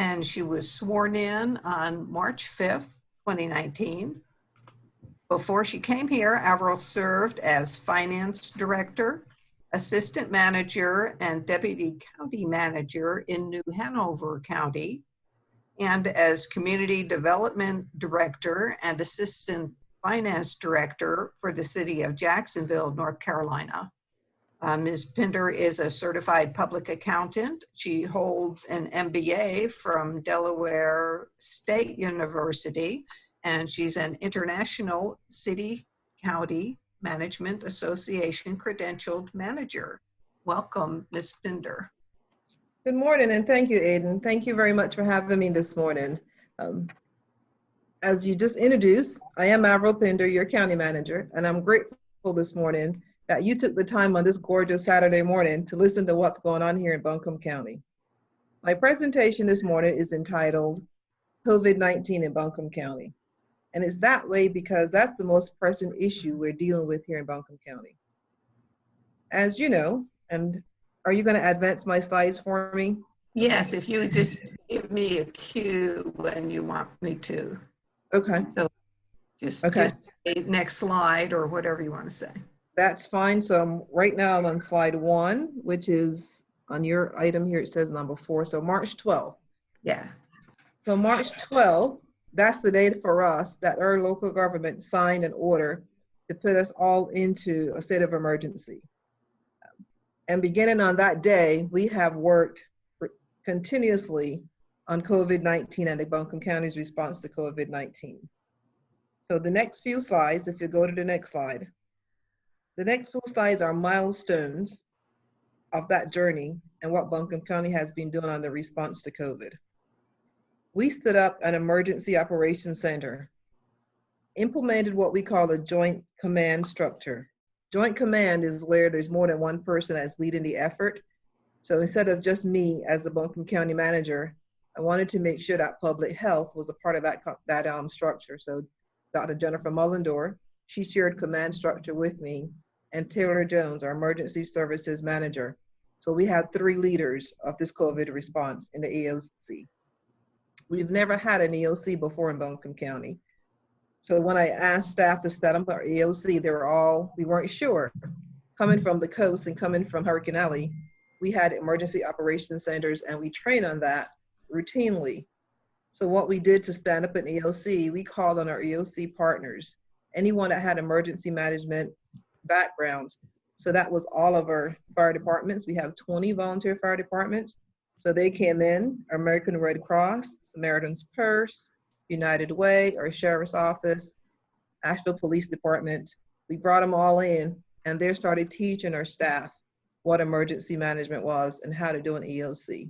and she was sworn in on March 5th, 2019. Before she came here, Avril served as finance director, assistant manager, and deputy county manager in New Hanover County, and as community development director and assistant finance director for the city of Jacksonville, North Carolina. Ms. Pinder is a certified public accountant. She holds an MBA from Delaware State University, and she's an International City County Management Association credentialed manager. Welcome, Ms. Pinder. Good morning, and thank you, Aiden. Thank you very much for having me this morning. As you just introduced, I am Avril Pinder, your county manager, and I'm grateful this morning that you took the time on this gorgeous Saturday morning to listen to what's going on here in Buncombe County. My presentation this morning is entitled COVID-19 in Buncombe County. And it's that way because that's the most pressing issue we're dealing with here in Buncombe County. As you know, and are you going to advance my slides for me? Yes, if you would just give me a cue when you want me to. Okay. So just next slide or whatever you want to say. That's fine. So right now I'm on slide 1, which is on your item here. It says number 4. So March 12th. Yeah. So March 12th, that's the date for us that our local government signed an order to put us all into a state of emergency. And beginning on that day, we have worked continuously on COVID-19 and the Buncombe County's response to COVID-19. So the next few slides, if you go to the next slide, the next few slides are milestones of that journey and what Buncombe County has been doing on the response to COVID. We stood up an emergency operations center, implemented what we call a joint command structure. Joint command is where there's more than one person that's leading the effort. So instead of just me as the Buncombe County manager, I wanted to make sure that public health was a part of that structure. So Dr. Jennifer Mullendore, she shared command structure with me, and Taylor Jones, our emergency services manager. So we had 3 leaders of this COVID response in the EOC. We've never had an EOC before in Buncombe County. So when I asked staff to set up our EOC, we weren't sure. Coming from the coast and coming from Hurricane Alley, we had emergency operations centers and we train on that routinely. So what we did to stand up an EOC, we called on our EOC partners, anyone that had emergency management backgrounds. So that was all of our fire departments. We have 20 volunteer fire departments. So they came in, American Red Cross, Samaritan's Purse, United Way, our Sheriff's Office, Asheville Police Department. We brought them all in and they started teaching our staff what emergency management was and how to do an EOC.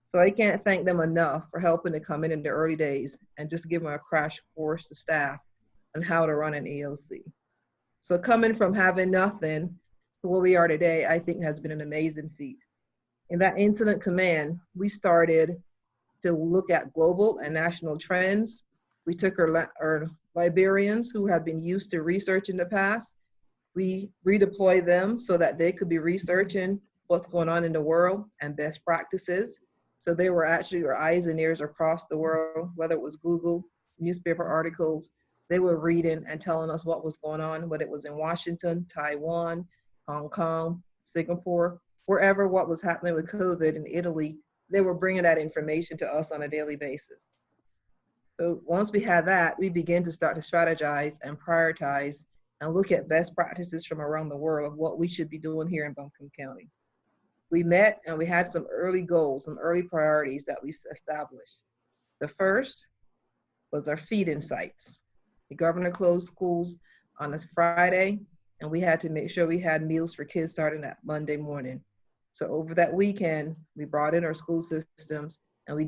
So I can't thank them enough for helping to come in the early days and just give them a crash course to staff on how to run an EOC. So coming from having nothing to where we are today, I think has been an amazing feat. In that incident command, we started to look at global and national trends. We took our librarians who have been used to research in the past. We redeployed them so that they could be researching what's going on in the world and best practices. So they were actually our eyes and ears across the world, whether it was Google, newspaper articles, they were reading and telling us what was going on, whether it was in Washington, Taiwan, Hong Kong, Singapore, wherever what was happening with COVID in Italy, they were bringing that information to us on a daily basis. So once we had that, we began to start to strategize and prioritize and look at best practices from around the world of what we should be doing here in Buncombe County. We met and we had some early goals, some early priorities that we established. The first was our feeding sites. The governor closed schools on a Friday, and we had to make sure we had meals for kids starting that Monday morning. So over that weekend, we brought in our school systems and we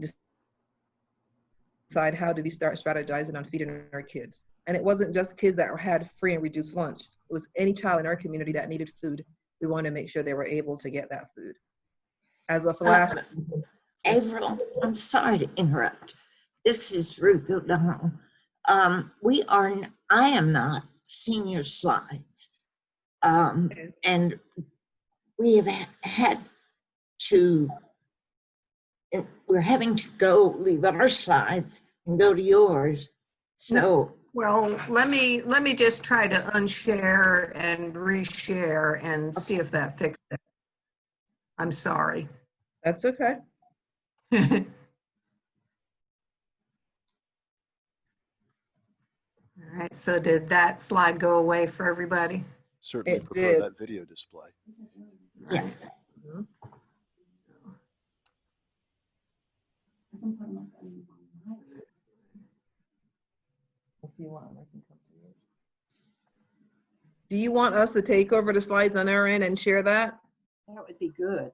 decided how do we start strategizing on feeding our kids. And it wasn't just kids that had free and reduced lunch. It was any child in our community that needed food. We wanted to make sure they were able to get that food. As of last... Avril, I'm sorry to interrupt. This is Ruth O'Donnell. I am not seeing your slides. And we have had to we're having to go leave our slides and go to yours. So, Well, let me just try to unshare and reshare and see if that fixed it. I'm sorry. That's okay. All right, so did that slide go away for everybody? Certainly It prefer did. that video display. yeah. Right. Mhm. If you want, I can come to you. Do you want us to take over the slides on our end and share that? That would be good.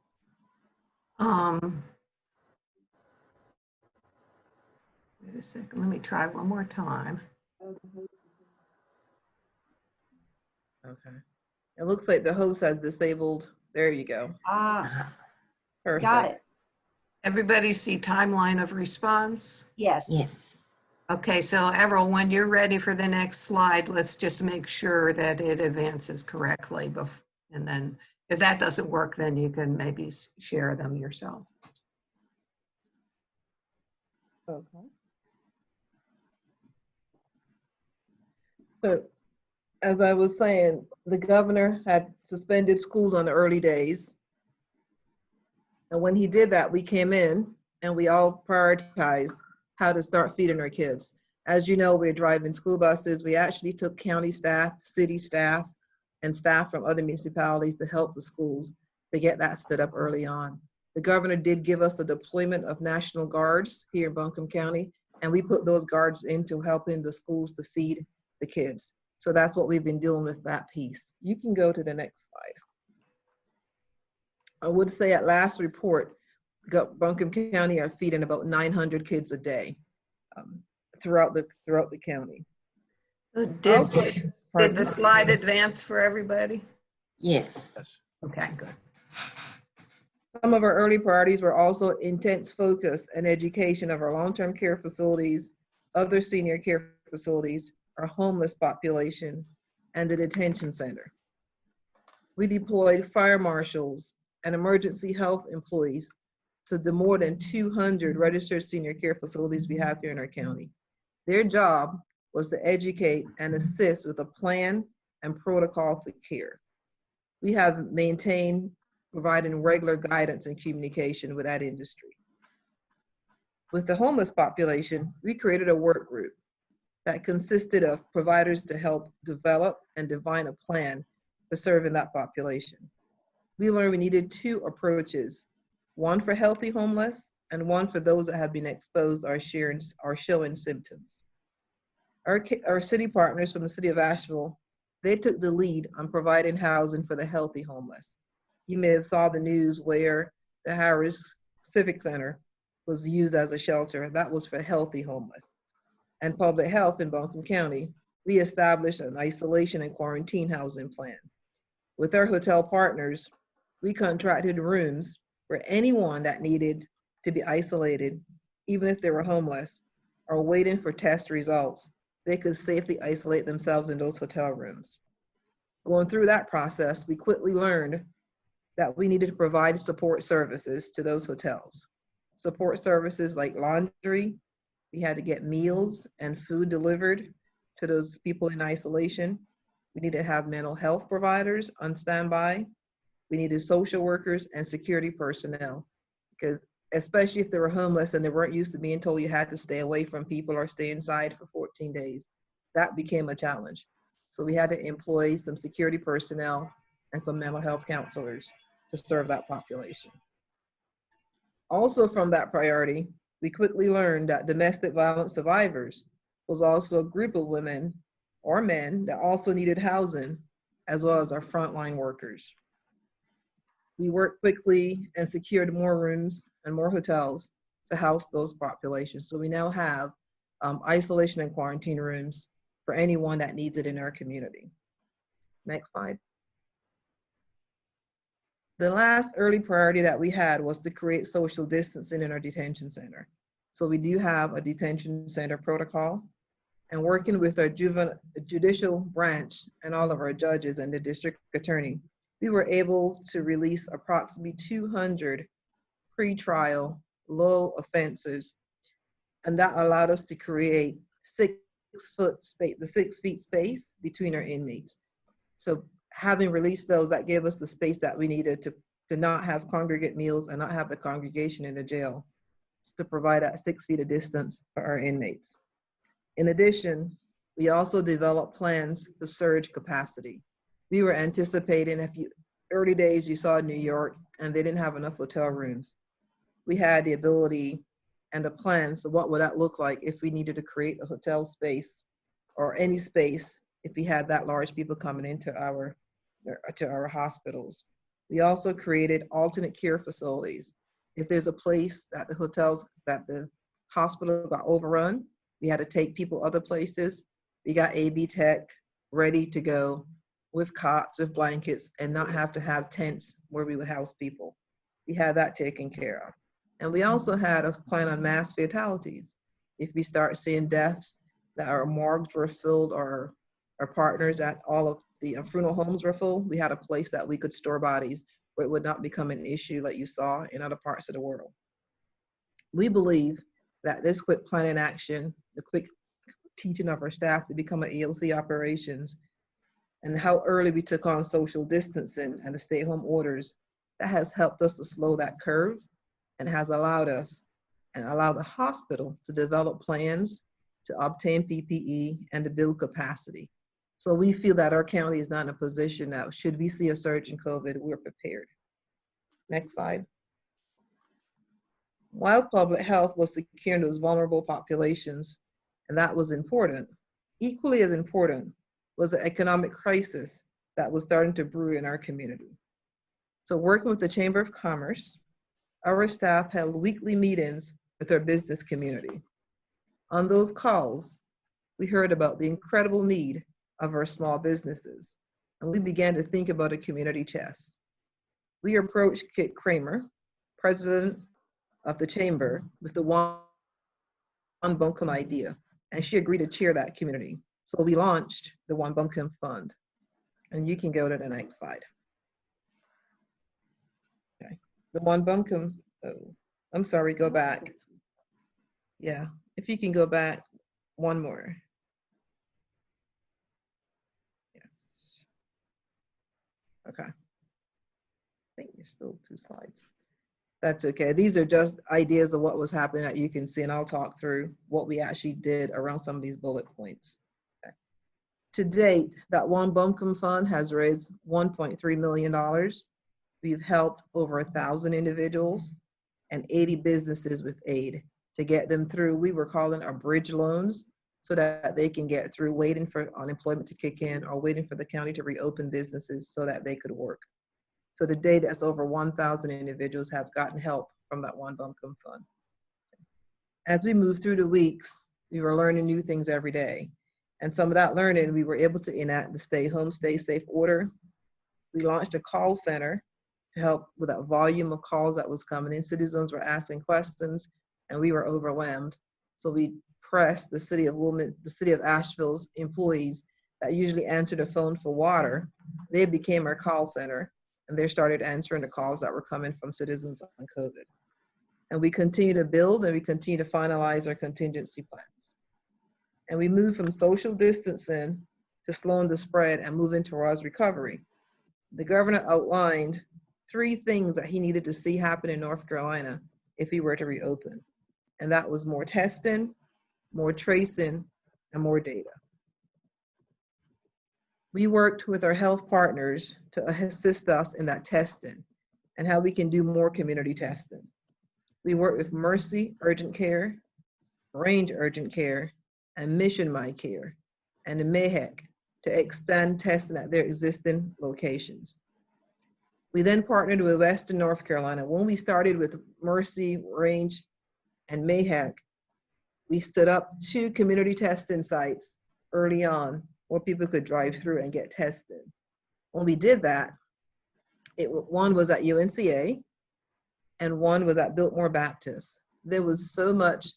Wait a second, let me try one more time. Okay. It looks like the host has disabled. There you go. Ah, Perfect. got it. Everybody see timeline of response? Yes. Yes. Okay, so Avril, when you're ready for the next slide, let's just make sure that it advances correctly. And then if that doesn't work, then you can maybe share them yourself. Okay. So, as I was saying, the governor had suspended schools on the early days. And when he did that, we came in and we all prioritized how to start feeding our kids. As you know, we're driving school buses. We actually took county staff, city staff, and staff from other municipalities to help the schools to get that stood up early on. The governor did give us a deployment of National Guards here in Buncombe County, and we put those guards into helping the schools to feed the kids. So that's what we've been dealing with, that piece. You can go to the next slide. I would say at last report, Buncombe County are feeding about 900 kids a day throughout the county. Did the slide advance for everybody? Yes. Yes. Okay, good. Some of our early priorities were also intense focus and education of our long-term care facilities, other senior care facilities, our homeless population, and the detention center. We deployed fire marshals and emergency health employees to the more than 200 registered senior care facilities we have here in our county. Their job was to educate and assist with a plan and protocol for care. We have maintained providing regular guidance and communication with that industry. With the homeless population, we created a work group that consisted of providers to help develop and define a plan for serving that population. We learned we needed two approaches, one for healthy homeless and one for those that have been exposed or showing symptoms. Our city partners from the city of Asheville, they took the lead on providing housing for the healthy homeless. You may have saw the news where the Harris Civic Center was used as a shelter. That was for healthy homeless. And public health in Buncombe County, we established an isolation and quarantine housing plan. With our hotel partners, we contracted rooms for anyone that needed to be isolated, even if they were homeless or waiting for test results, they could safely isolate themselves in those hotel rooms. Going through that process, we quickly learned that we needed to provide support services to those hotels. Support services like laundry, we had to get meals and food delivered to those people in isolation. We needed to have mental health providers on standby. We needed social workers and security personnel, because especially if they were homeless and they weren't used to being told you had to stay away from people or stay inside for 14 days, that became a challenge. So we had to employ some security personnel and some mental health counselors to serve that population. Also from that priority, we quickly learned that domestic violence survivors was also a group of women or men that also needed housing, as well as our frontline workers. We worked quickly and secured more rooms and more hotels to house those populations. So we now have isolation and quarantine rooms for anyone that needs it in our community. Next slide. The last early priority that we had was to create social distancing in our detention center. So we do have a detention center protocol, and working with our judicial branch and all of our judges and the district attorney, we were able to release approximately 200 pre-trial low offenses. And that allowed us to create 6-foot space, the 6 feet space between our inmates. So having released those, that gave us the space that we needed to not have congregate meals and not have the congregation in the jail, to provide that 6 feet of distance for our inmates. In addition, we also developed plans to surge capacity. We were anticipating, early days you saw in New York, and they didn't have enough hotel rooms. We had the ability and the plan, so what would that look like if we needed to create a hotel space or any space if we had that large people coming into our hospitals. We also created alternate care facilities. If there's a place that the hospital got overrun, we had to take people other places. We got AB Tech ready to go with cots, with blankets, and not have to have tents where we would house people. We had that taken care of. And we also had a plan on mass fatalities. If we start seeing deaths that our morgues were filled or our partners at all of the funeral homes were full, we had a place that we could store bodies where it would not become an issue like you saw in other parts of the world. We believe that this quick plan in action, the quick teaching of our staff to become an EOC operations, and how early we took on social distancing and the stay-home orders, that has helped us to slow that curve and has allowed us and allowed the hospital to develop plans to obtain PPE and to build capacity. So we feel that our county is not in a position that should we see a surge in COVID, we're prepared. Next slide. While public health was securing those vulnerable populations, and that was important, equally as important was the economic crisis that was starting to brew in our community. So working with the Chamber of Commerce, our staff held weekly meetings with our business community. On those calls, we heard about the incredible need of our small businesses, and we began to think about a community chest. We approached Kit Kramer, president of the Chamber, with the Untitled idea, and she agreed to chair that community. So we launched the Untitled Fund. And you can go to the next slide. Okay. The Untitled, oh, I'm sorry, go back. Yeah, if you can go back one more. Yes. Okay. I think there's still 2 slides. That's okay. These are just ideas of what was happening that you can see, and I'll talk through what we actually did around some of these bullet points. Okay. To date, that Untitled Fund has raised $1.3 million. We've helped over 1,000 individuals and 80 businesses with aid to get them through. We were calling our bridge loans so that they can get through waiting for unemployment to kick in or waiting for the county to reopen businesses so that they could work. So today, that's over 1,000 individuals have gotten help from that Untitled Fund. As we move through the weeks, we were learning new things every day. And some of that learning, we were able to enact the Stay Home, Stay Safe order. We launched a call center to help with that volume of calls that was coming in. Citizens were asking questions and we were overwhelmed. So we pressed the city of Asheville's employees that usually answer the phone for water. They became our call center, and they started answering the calls that were coming from citizens on COVID. And we continue to build and we continue to finalize our contingency plans. And we move from social distancing to slowing the spread and moving towards recovery. The governor outlined 3 things that he needed to see happen in North Carolina if he were to reopen. And that was more testing, more tracing, and more data. We worked with our health partners to assist us in that testing and how we can do more community testing. We worked with Mercy Urgent Care, Range Urgent Care, and Mission My Care, and the MAHEC to extend testing at their existing locations. We then partnered with Western North Carolina. When we started with Mercy, Range, and MAHEC, we stood up 2 community testing sites early on where people could drive through and get tested. When we did that, one was at UNCA and one was at Biltmore Baptist. There was so much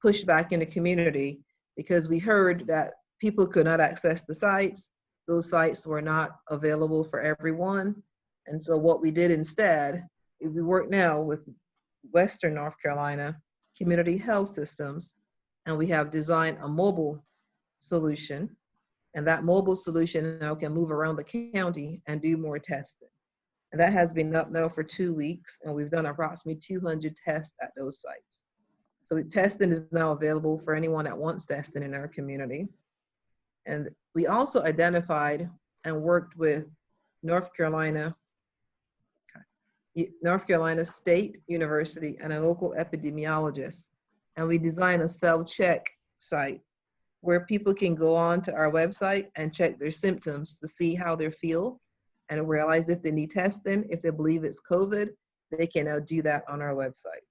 pushback in the community because we heard that people could not access the sites. Those sites were not available for everyone. And so what we did instead, we work now with Western North Carolina community health systems, and we have designed a mobile solution. And that mobile solution now can move around the county and do more testing. And that has been up now for 2 weeks, and we've done approximately 200 tests at those sites. So testing is now available for anyone that wants testing in our community. And we also identified and worked with North Carolina State University and a local epidemiologist. And we designed a self-check site where people can go on to our website and check their symptoms to see how they feel and realize if they need testing. If they believe it's COVID, they can now do that on our website.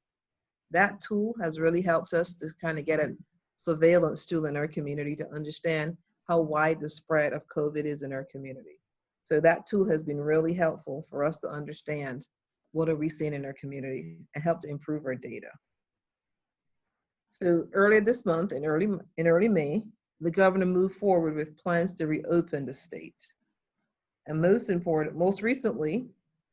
That tool has really helped us to kind of get a surveillance tool in our community to understand how wide the spread of COVID is in our community. So that tool has been really helpful for us to understand what are we seeing in our community and help to improve our data. So earlier this month, in early May, the governor moved forward with plans to reopen the state. And most recently,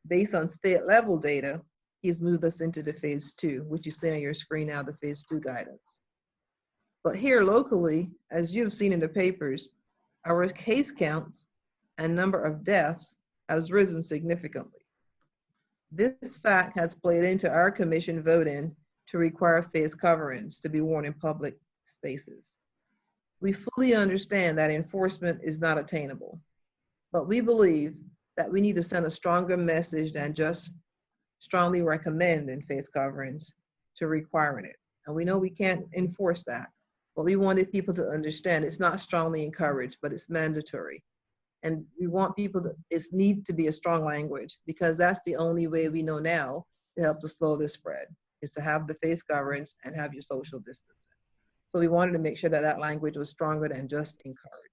based on state level data, he's moved us into the phase 2, which you see on your screen now, the phase 2 guidance. But here locally, as you've seen in the papers, our case counts and number of deaths has risen significantly. This fact has played into our commission voting to require face coverings to be worn in public spaces. We fully understand that enforcement is not attainable, but we believe that we need to send a stronger message than just strongly recommending face coverings to requiring it. And we know we can't enforce that, but we wanted people to understand it's not strongly encouraged, but it's mandatory. And we want people to, it needs to be a strong language, because that's the only way we know now to help to slow this spread, is to have the face coverings and have your social distancing. So we wanted to make sure that that language was stronger than just encouraged.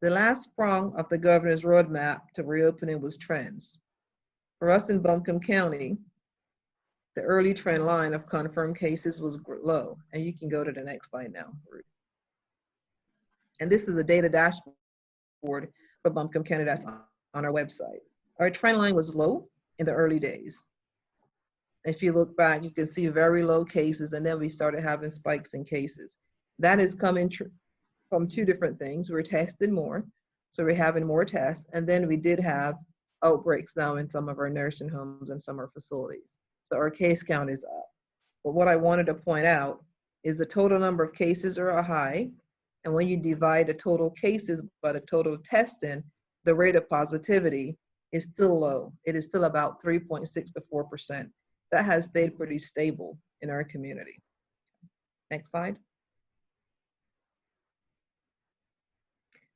The last prong of the governor's roadmap to reopening was trends. For us in Buncombe County, the early trend line of confirmed cases was low. And you can go to the next slide now, Ruth. And this is a data dashboard for Buncombe County that's on our website. Our trend line was low in the early days. If you look back, you can see very low cases, and then we started having spikes in cases. That is coming from 2 different things. We're testing more, so we're having more tests, and then we did have outbreaks now in some of our nursing homes and some of our facilities. So our case count is up. But what I wanted to point out is the total number of cases are high, and when you divide the total cases by the total testing, the rate of positivity is still low. It is still about 3.6 to 4%. That has stayed pretty stable in our community. Next slide.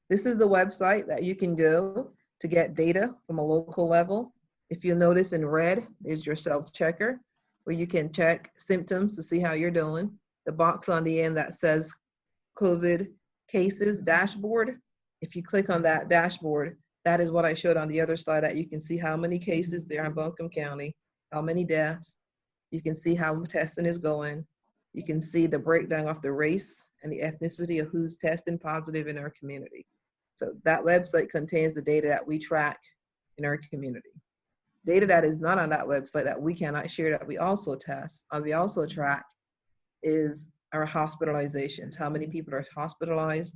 This is the website that you can go to get data from a local level. If you notice in red is your self-checker, where you can check symptoms to see how you're doing. The box on the end that says COVID cases dashboard, if you click on that dashboard, that is what I showed on the other slide, that you can see how many cases there are in Buncombe County, how many deaths. You can see how testing is going. You can see the breakdown of the race and the ethnicity of who's testing positive in our community. So that website contains the data that we track in our community. Data that is not on that website that we cannot share that we also test, we also track, is our hospitalizations. How many people are hospitalized,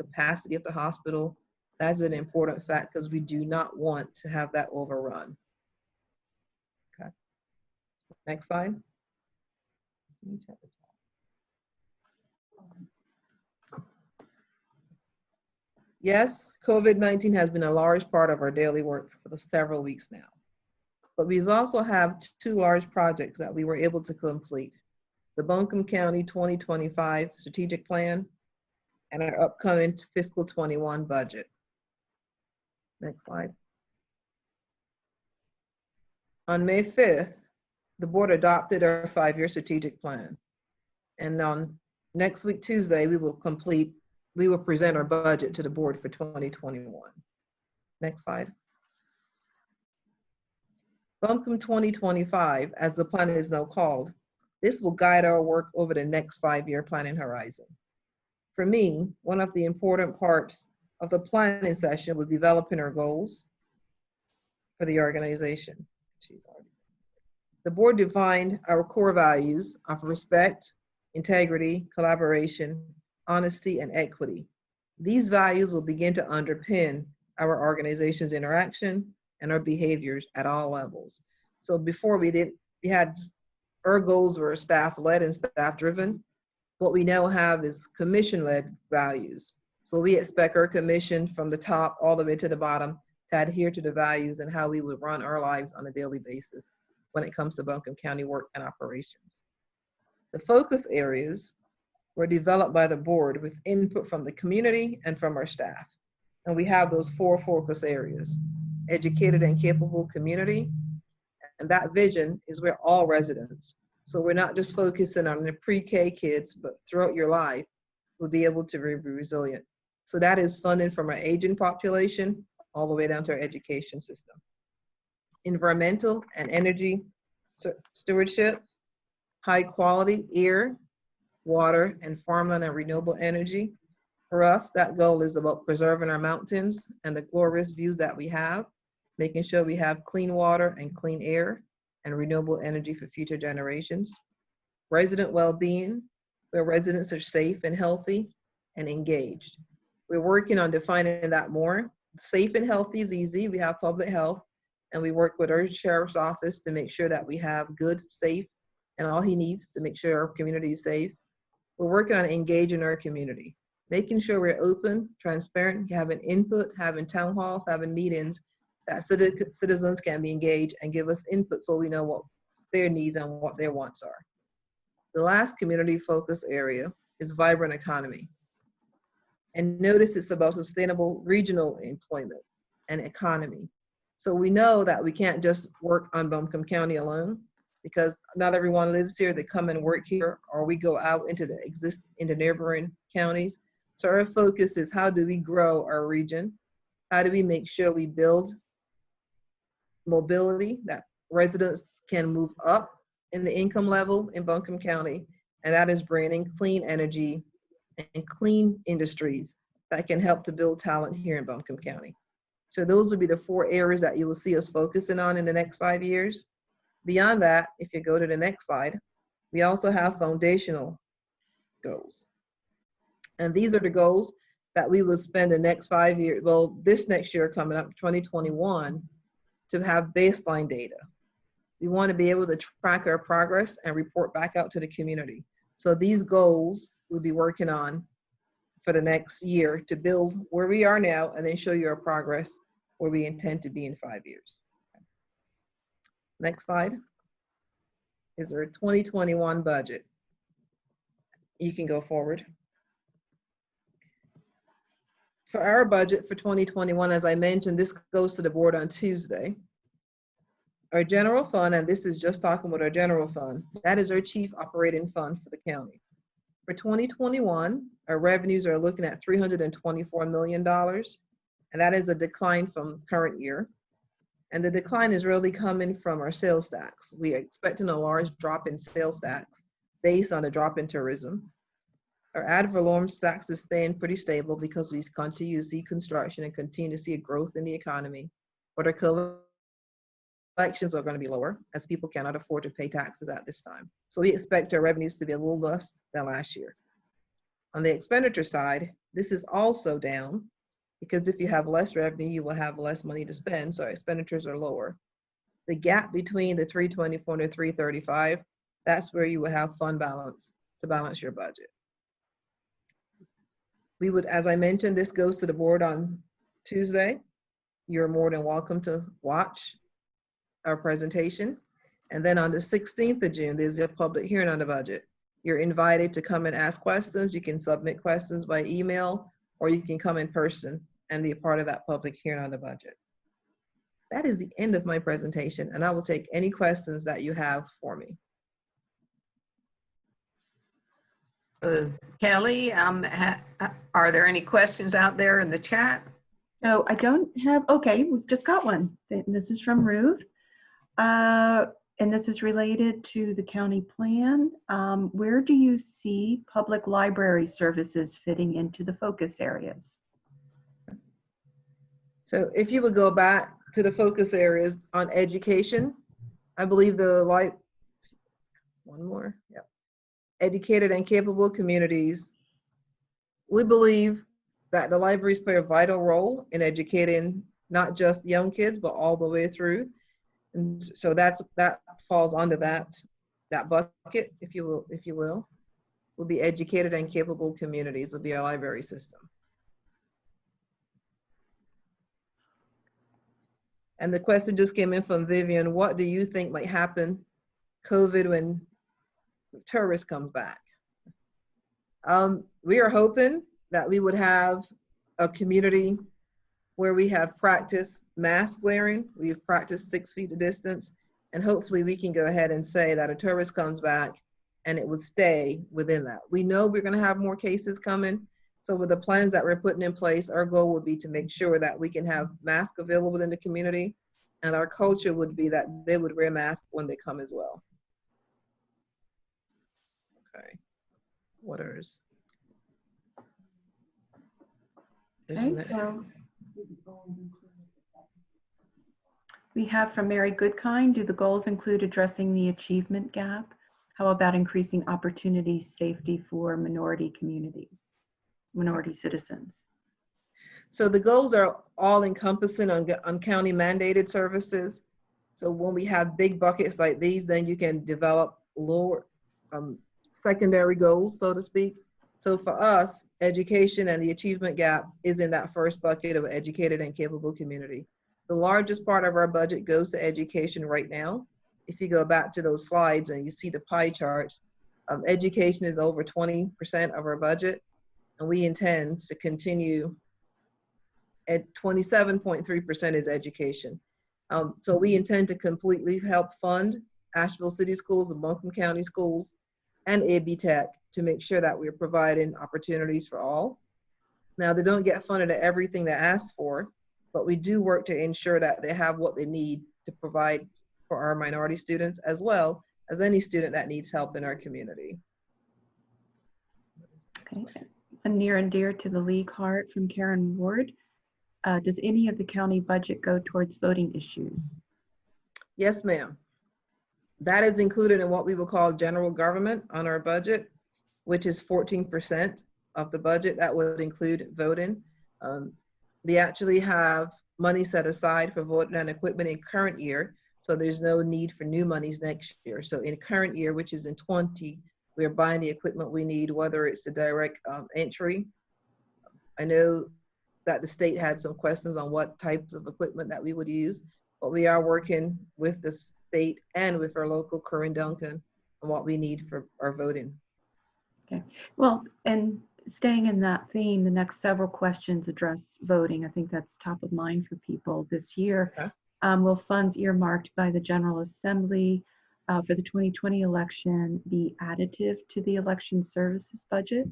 capacity of the hospital. That's an important fact because we do not want to have that overrun. Okay. Next slide. Yes, COVID-19 has been a large part of our daily work for several weeks now. But we also have 2 large projects that we were able to complete. The Buncombe County 2025 strategic plan and our upcoming fiscal 21 budget. Next slide. On May 5th, the board adopted our 5-year strategic plan. And on next week, Tuesday, we will present our budget to the board for 2021. Next slide. Buncombe 2025, as the plan is now called, this will guide our work over the next 5-year planning horizon. For me, one of the important parts of the planning session was developing our goals for the organization. The board defined our core values of respect, integrity, collaboration, honesty, and equity. These values will begin to underpin our organization's interaction and our behaviors at all levels. So before we had our goals were staff-led and staff-driven. What we now have is commission-led values. So we expect our commission from the top all the way to the bottom to adhere to the values and how we would run our lives on a daily basis when it comes to Buncombe County work and operations. The focus areas were developed by the board with input from the community and from our staff. And we have those 4 focus areas: educated and capable community. And that vision is where all residents, so we're not just focusing on the pre-K kids, but throughout your life, will be able to be resilient. So that is funding from our aging population all the way down to our education system. Environmental and energy stewardship, high quality air, water, and farmland and renewable energy. For us, that goal is about preserving our mountains and the glorious views that we have, making sure we have clean water and clean air and renewable energy for future generations. Resident well-being, where residents are safe and healthy and engaged. We're working on defining that more. Safe and healthy is easy. We have public health, and we work with our sheriff's office to make sure that we have good, safe, and all he needs to make sure our community is safe. We're working on engaging our community, making sure we're open, transparent, having input, having town halls, having meetings that citizens can be engaged and give us input so we know what their needs and what their wants are. The last community focus area is vibrant economy. And notice it's about sustainable regional employment and economy. So we know that we can't just work on Buncombe County alone, because not everyone lives here. They come and work here, or we go out into the neighboring counties. So our focus is, how do we grow our region? How do we make sure we build mobility, that residents can move up in the income level in Buncombe County, and that is bringing clean energy and clean industries that can help to build talent here in Buncombe County. So those would be the 4 areas that you will see us focusing on in the next 5 years. Beyond that, if you go to the next slide, we also have foundational goals. And these are the goals that we will spend the next 5 years, well, this next year coming up, 2021, to have baseline data. We want to be able to track our progress and report back out to the community. So these goals we'll be working on for the next year to build where we are now and then show you our progress where we intend to be in 5 years. Next slide is our 2021 budget. You can go forward. For our budget for 2021, as I mentioned, this goes to the board on Tuesday. Our general fund, and this is just talking about our general fund, that is our chief operating fund for the county. For 2021, our revenues are looking at $324 million, and that is a decline from current year. And the decline is really coming from our sales tax. We are expecting a large drop in sales tax based on a drop in tourism. Our ad valorem tax is staying pretty stable because we continue to see construction and continue to see a growth in the economy. But our collections are going to be lower as people cannot afford to pay taxes at this time. So we expect our revenues to be a little less than last year. On the expenditure side, this is also down because if you have less revenue, you will have less money to spend, so our expenditures are lower. The gap between the 324 and the 335, that's where you will have fund balance to balance your budget. We would, as I mentioned, this goes to the board on Tuesday. You're more than welcome to watch our presentation. And then on the 16th of June, there's a public hearing on the budget. You're invited to come and ask questions. You can submit questions by email, or you can come in person and be a part of that public hearing on the budget. That is the end of my presentation, and I will take any questions that you have for me. Kelly, are there any questions out there in the chat? No, I don't have, okay, we've just got one. This is from Ruth. And this is related to the county plan. Where do you see public library services fitting into the focus areas? So if you would go back to the focus areas on education, I believe the one more, yeah. Educated and capable communities. We believe that the libraries play a vital role in educating not just young kids, but all the way through. And so that falls under that bucket, if you will be educated and capable communities, will be our library system. And the question just came in from Vivian, what do you think might happen COVID when tourists comes back? We are hoping that we would have a community where we have practiced mask wearing, we've practiced 6 feet of distance, and hopefully we can go ahead and say that a tourist comes back and it would stay within that. We know we're gonna have more cases coming, so with the plans that we're putting in place, our goal would be to make sure that we can have masks available in the community, and our culture would be that they would wear masks when they come as well. Okay, waters. Okay, so we have from Mary Goodkind, do the goals include addressing the achievement gap? How about increasing opportunity safety for minority communities, minority citizens? So the goals are all encompassing on county mandated services. So when we have big buckets like these, then you can develop lower secondary goals, so to speak. So for us, education and the achievement gap is in that first bucket of educated and capable community. The largest part of our budget goes to education right now. If you go back to those slides and you see the pie charts, education is over 20% of our budget, and we intend to continue at 27.3% is education. So we intend to completely help fund Asheville City Schools and Buncombe County Schools and AB Tech to make sure that we're providing opportunities for all. Now, they don't get funded at everything they ask for, but we do work to ensure that they have what they need to provide for our minority students, as well as any student that needs help in our community. Okay. And near and dear to the League heart from Karen Ward. Does any of the county budget go towards voting issues? Yes, ma'am. That is included in what we will call general government on our budget, which is 14% of the budget. That would include voting. We actually have money set aside for voting and equipment in current year, so there's no need for new monies next year. So in current year, which is in 20, we're buying the equipment we need, whether it's the direct entry. I know that the state had some questions on what types of equipment that we would use, but we are working with the state and with our local Corinne Duncan on what we need for our voting. Okay, well, and staying in that theme, the next several questions address voting. I think that's top of mind for people this year. Okay. Will funds earmarked by the General Assembly for the 2020 election be additive to the election services budget?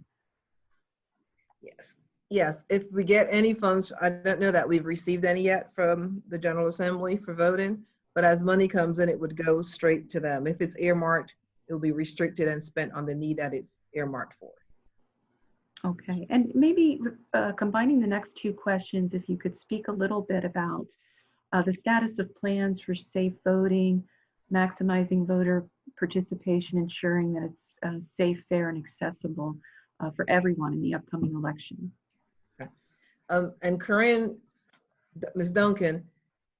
Yes. Yes, if we get any funds, I don't know that we've received any yet from the General Assembly for voting, but as money comes in, it would go straight to them. If it's earmarked, it will be restricted and spent on the need that it's earmarked for. Okay, and maybe combining the next two questions, if you could speak a little bit about the status of plans for safe voting, maximizing voter participation, ensuring that it's safe, fair, and accessible for everyone in the upcoming election. And Corinne, Ms. Duncan,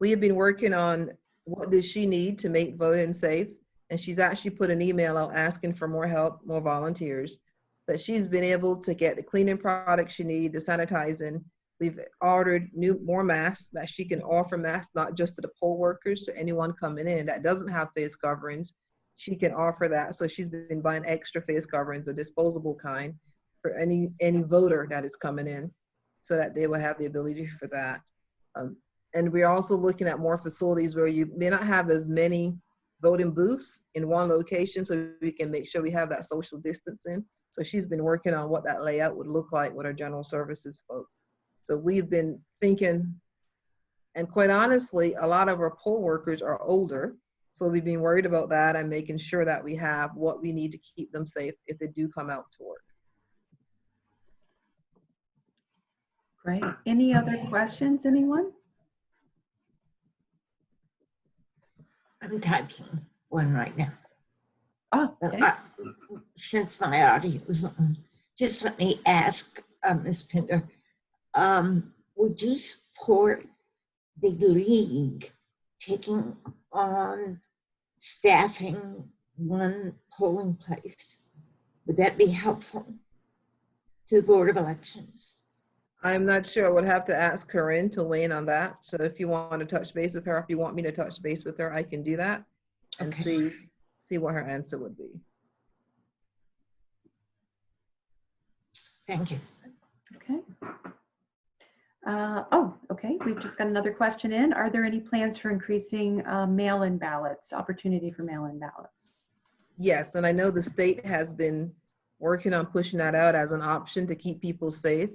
we have been working on what does she need to make voting safe, and she's actually put an email out asking for more help, more volunteers. But she's been able to get the cleaning products she needs, the sanitizing. We've ordered more masks that she can offer masks, not just to the poll workers, to anyone coming in that doesn't have face coverings. She can offer that. So she's been buying extra face coverings, a disposable kind, for any voter that is coming in, so that they will have the ability for that. And we're also looking at more facilities where you may not have as many voting booths in one location, so we can make sure we have that social distancing. So she's been working on what that layout would look like with our general services folks. So we've been thinking, and quite honestly, a lot of our poll workers are older. So we've been worried about that and making sure that we have what we need to keep them safe if they do come out to work. Great. Any other questions, anyone? I'm typing one right now. Oh, okay. Since my audio is on, just let me ask Ms. Pinder, would you support the league taking on staffing one polling place? Would that be helpful to the Board of Elections? I'm not sure. I would have to ask Corinne to weigh in on that. So if you want to touch base with her, if you want me to touch base with her, I can do that and Okay. see what her answer would be. Thank you. Okay. Oh, okay. We've just got another question in. Are there any plans for increasing mail-in ballots, opportunity for mail-in ballots? Yes, and I know the state has been working on pushing that out as an option to keep people safe.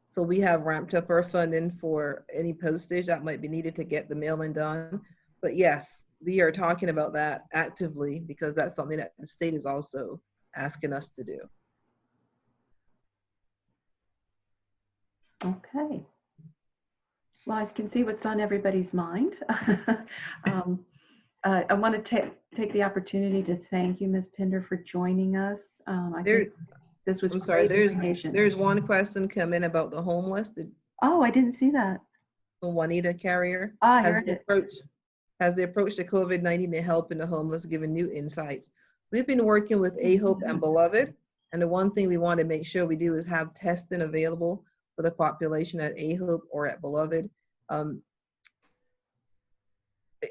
So we have ramped up our funding for any postage that might be needed to get the mail-in done. But yes, we are talking about that actively because that's something that the state is also asking us to do. Okay. Well, I can see what's on everybody's mind. I want to take the opportunity to thank you, Ms. Pinder, for joining us. I think this was I'm sorry, great information. there's one question come in about the homeless. Oh, I didn't see that. Juanita Carrier Here it is. has the approach to COVID-19 to helping the homeless given new insights. We've been working with AHOPE and Beloved, and the one thing we want to make sure we do is have testing available for the population at AHOPE or at Beloved.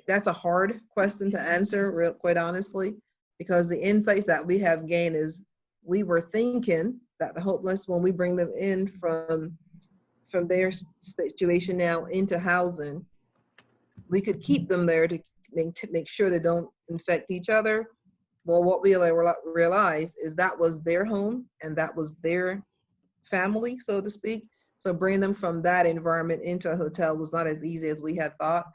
That's a hard question to answer, quite honestly, because the insights that we have gained is we were thinking that the homeless, when we bring them in from their situation now into housing, we could keep them there to make sure they don't infect each other. Well, what we realized is that was their home and that was their family, so to speak. So bringing them from that environment into a hotel was not as easy as we had thought.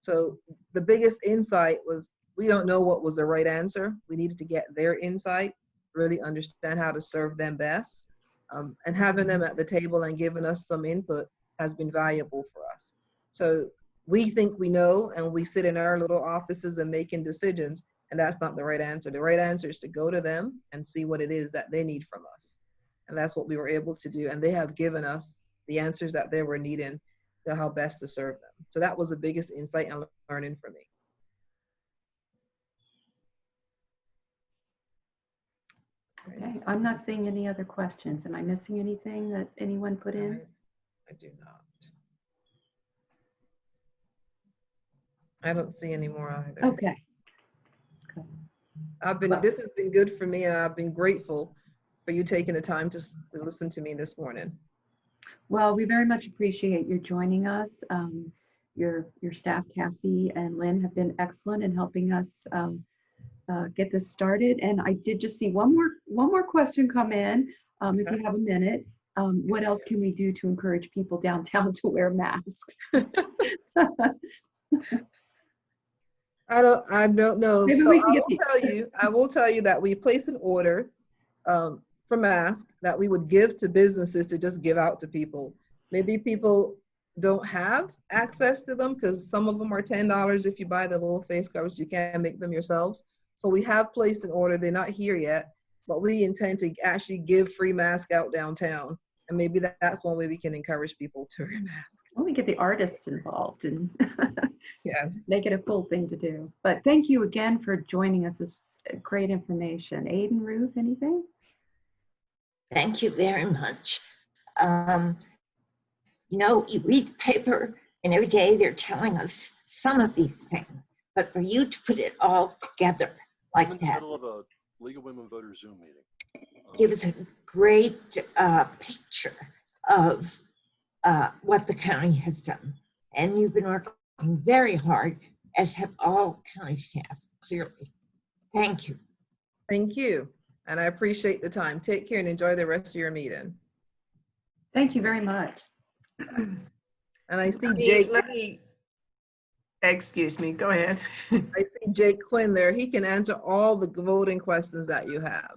So the biggest insight was we don't know what was the right answer. We needed to get their insight, really understand how to serve them best. And having them at the table and giving us some input has been valuable for us. So we think we know, and we sit in our little offices and making decisions, and that's not the right answer. The right answer is to go to them and see what it is that they need from us. And that's what we were able to do. And they have given us the answers that they were needing to how best to serve them. So that was the biggest insight and learning for me. Okay, I'm not seeing any other questions. Am I missing anything that anyone put in? I do not. I don't see any more either. Okay. This has been good for me, and I've been grateful for you taking the time to listen to me this morning. Well, we very much appreciate your joining us. Your staff, Cassie and Lynn, have been excellent in helping us get this started. And I did just see one more question come in. If you have a minute, what else can we do to encourage people downtown to wear masks? I don't know. Maybe So we can I will tell you that we placed an order for masks that we would give to businesses to just give out to people. Maybe people don't have access to them because some of them are $10 if you buy the little face covers. You can't make them yourselves. So we have placed an order. They're not here yet, but we intend to actually give free masks out downtown. And maybe that's one way we can encourage people to wear masks. Well, we get the artists involved and yes, make it a cool thing to do. But thank you again for joining us. It's great information. Aiden, Ruth, anything? Thank you very much. You know, you read the paper and every day they're telling us some of these things, but for you to put it all together like that. Middle of a League of Women Voters Zoom meeting. Give us a great picture of what the county has done. And you've been working very hard, as have all county staff, clearly. Thank you. thank you. And I appreciate the time. Take care and enjoy the rest of your meeting. Thank you very much. And I see Jake. Excuse me, go ahead. I see Jake Quinn there. He can answer all the voting questions that you have.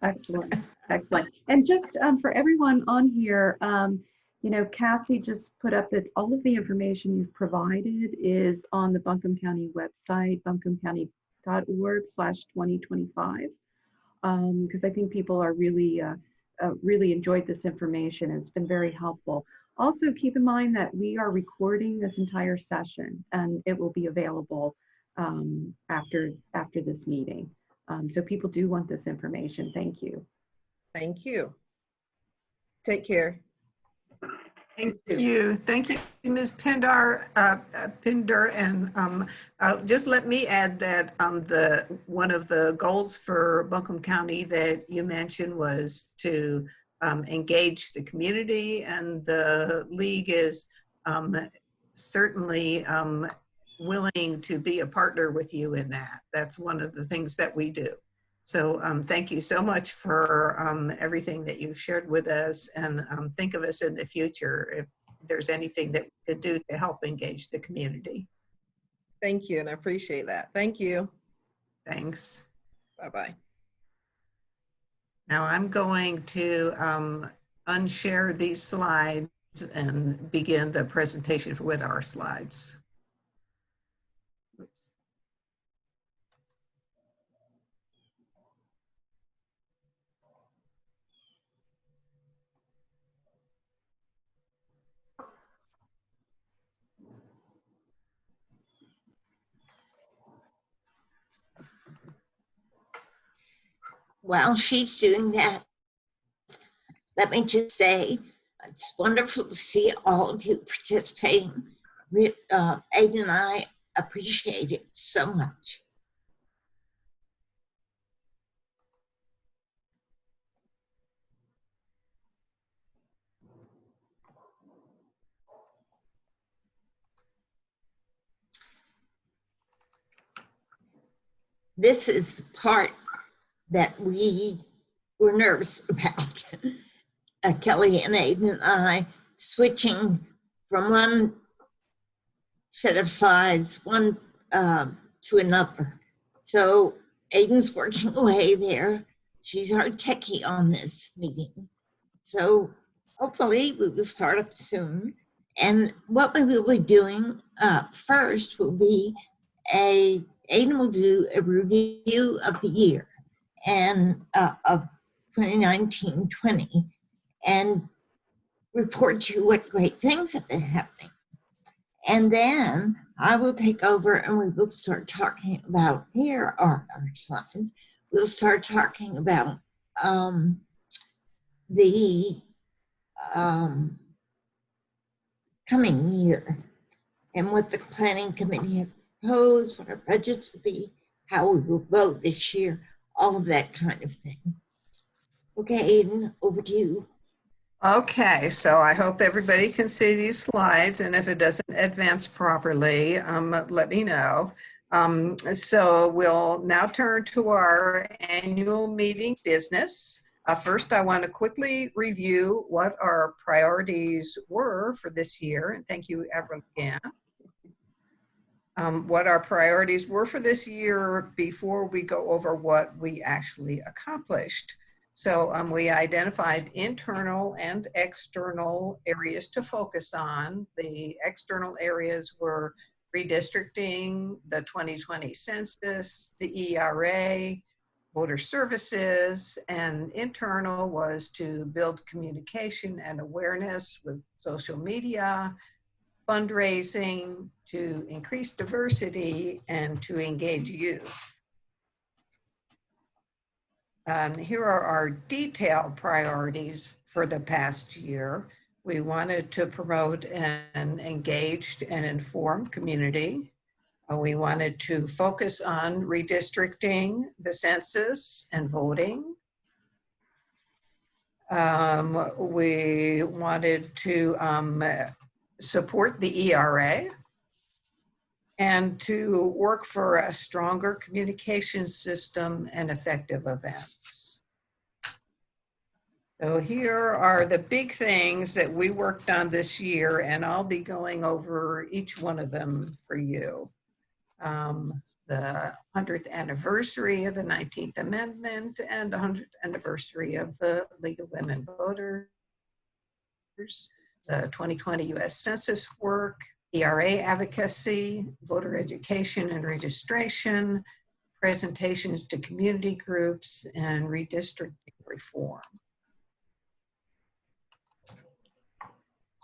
Excellent, excellent. And just for everyone on here, You know, Cassie just put up that all of the information you've provided is on the Buncombe County website, buncombecounty.org/2025. Because I think people are really enjoyed this information. It's been very helpful. Also, keep in mind that we are recording this entire session, and it will be available after this meeting. So people do want this information. Thank you. Thank you. Take care. Thank you. Thank you, Ms. Pinder. And just let me add that one of the goals for Buncombe County that you mentioned was to engage the community, and the league is certainly willing to be a partner with you in that. That's one of the things that we do. So thank you so much for everything that you've shared with us, and think of us in the future if there's anything that we could do to help engage the community. Thank you, and I appreciate that. Thank you. Thanks. Bye-bye. Now I'm going to unshare these slides and begin the presentation with our slides. Oops. While she's doing that, let me just say, it's wonderful to see all of you participating. Ada and I appreciate it so much. This is the part that we were nervous about. Kelly and Aiden and I switching from one set of slides, one to another. So Aiden's working away there. She's our techie on this meeting. So hopefully we will start up soon. And what we will be doing first will be Aiden will do a review of the year and of 2019-20 and report to you what great things have been happening. And then I will take over and we will start talking about, here are our slides, we'll start talking about the coming year and what the planning committee has proposed, what our budgets will be, how we will vote this year, all of that kind of thing. Okay, Aiden, over to you. Okay, so I hope everybody can see these slides, and if it doesn't advance properly, let me know. So we'll now turn to our annual meeting business. First, I want to quickly review what our priorities were for this year, and thank you, Avril, again. What our priorities were for this year before we go over what we actually accomplished. So we identified internal and external areas to focus on. The external areas were redistricting, the 2020 census, the ERA, voter services, and internal was to build communication and awareness with social media, fundraising, to increase diversity, and to engage youth. Here are our detailed priorities for the past year. We wanted to promote an engaged and informed community. We wanted to focus on redistricting, the census, and voting. We wanted to support the ERA and to work for a stronger communication system and effective events. So here are the big things that we worked on this year, and I'll be going over each one of them for you. The 100th anniversary of the 19th Amendment and the 100th anniversary of the League of Women Voters, the 2020 U.S. Census work, ERA advocacy, voter education and registration, presentations to community groups, and redistricting reform.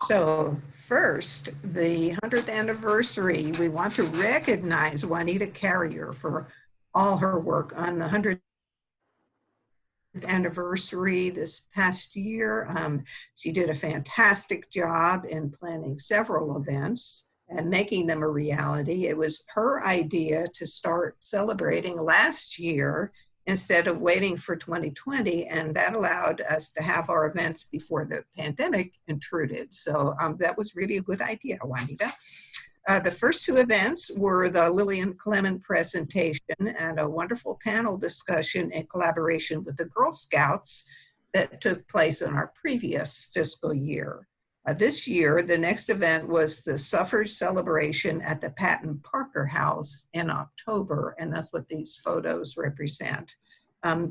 So first, the 100th anniversary, we want to recognize Juanita Carrier for all her work on the 100th anniversary this past year. She did a fantastic job in planning several events and making them a reality. It was her idea to start celebrating last year instead of waiting for 2020, and that allowed us to have our events before the pandemic intruded. So that was really a good idea, Juanita. The first two events were the Lillian Clement presentation and a wonderful panel discussion in collaboration with the Girl Scouts that took place in our previous fiscal year. This year, the next event was the suffrage celebration at the Patton Parker House in October, and that's what these photos represent.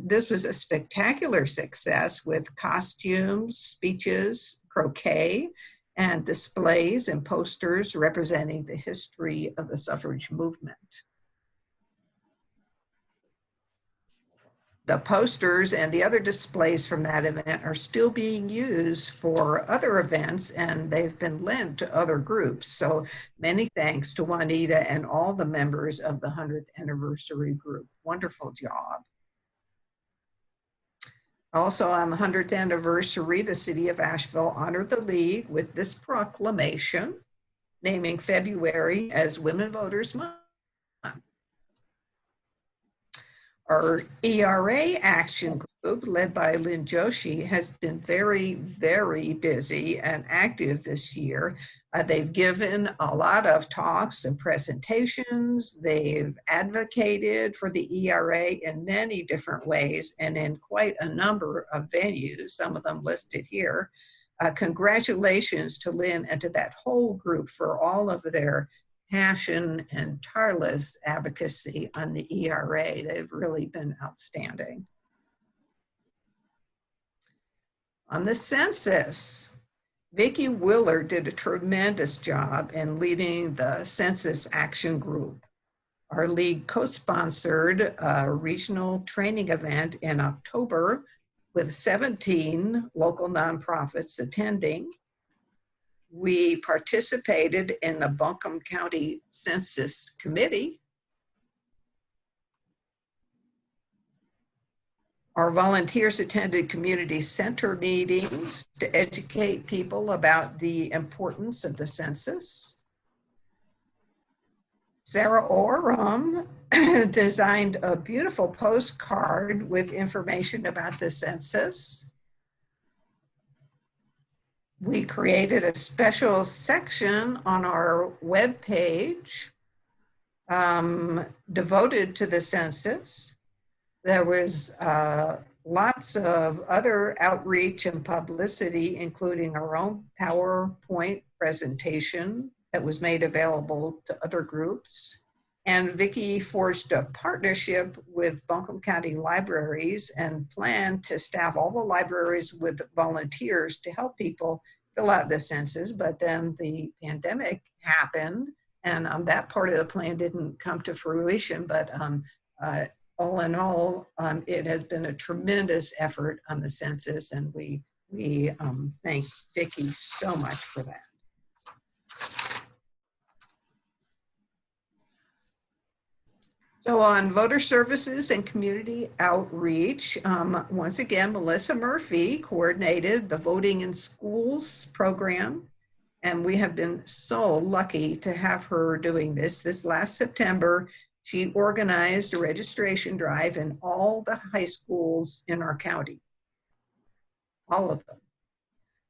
This was a spectacular success with costumes, speeches, croquet, and displays and posters representing the history of the suffrage movement. The posters and the other displays from that event are still being used for other events, and they've been lent to other groups. So many thanks to Juanita and all the members of the 100th anniversary group. Wonderful job. Also on the 100th anniversary, the city of Asheville honored the League with this proclamation, naming February as Women Voters Month. Our ERA action group, led by Lynn Joshi, has been very, very busy and active this year. They've given a lot of talks and presentations. They've advocated for the ERA in many different ways and in quite a number of venues, some of them listed here. Congratulations to Lynn and to that whole group for all of their passion and tireless advocacy on the ERA. They've really been outstanding. On the census, Vicki Willard did a tremendous job in leading the Census Action Group. Our league co-sponsored a regional training event in October with 17 local nonprofits attending. We participated in the Buncombe County Census Committee. Our volunteers attended community center meetings to educate people about the importance of the census. Sarah Oram designed a beautiful postcard with information about the census. We created a special section on our webpage devoted to the census. There was lots of other outreach and publicity, including our own PowerPoint presentation that was made available to other groups. And Vicki forged a partnership with Buncombe County Libraries and planned to staff all the libraries with volunteers to help people fill out the census. But then the pandemic happened, and that part of the plan didn't come to fruition. But all in all, it has been a tremendous effort on the census, and we thank Vicki so much for that. So on voter services and community outreach, once again, Melissa Murphy coordinated the Voting in Schools program, and we have been so lucky to have her doing this. This last September, she organized a registration drive in all the high schools in our county, all of them.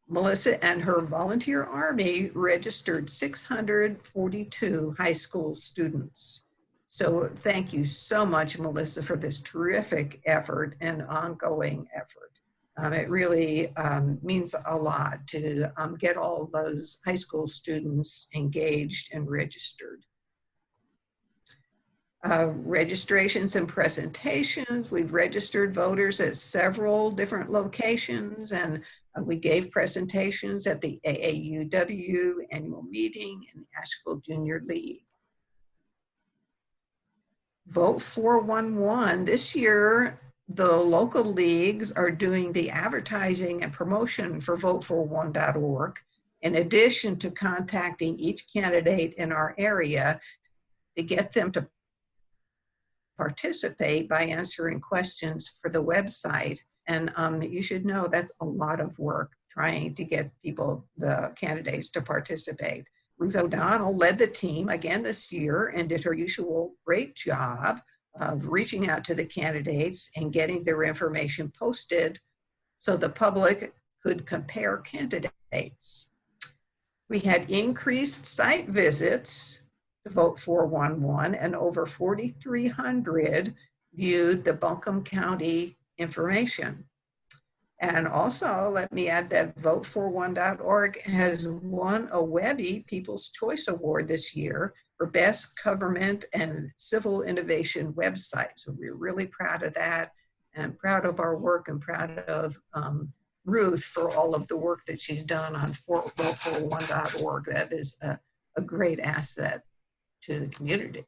Melissa and her volunteer army registered 642 high school students. So thank you so much, Melissa, for this terrific effort and ongoing effort. It really means a lot to get all those high school students engaged and registered. Registrations and presentations. We've registered voters at several different locations, and we gave presentations at the AAUW annual meeting and the Asheville Junior League. Vote 411. This year, the local leagues are doing the advertising and promotion for vote41.org, in addition to contacting each candidate in our area to get them to participate by answering questions for the website. And you should know that's a lot of work trying to get people, the candidates, to participate. Ruth O'Donnell led the team again this year and did her usual great job of reaching out to the candidates and getting their information posted so the public could compare candidates. We had increased site visits to Vote 411, and over 4,300 viewed the Buncombe County information. And also, let me add that vote41.org has won a Webby People's Choice Award this year for Best Government and Civil Innovation website. So we're really proud of that, and proud of our work, and proud of Ruth for all of the work that she's done on vote41.org. That is a great asset to the community.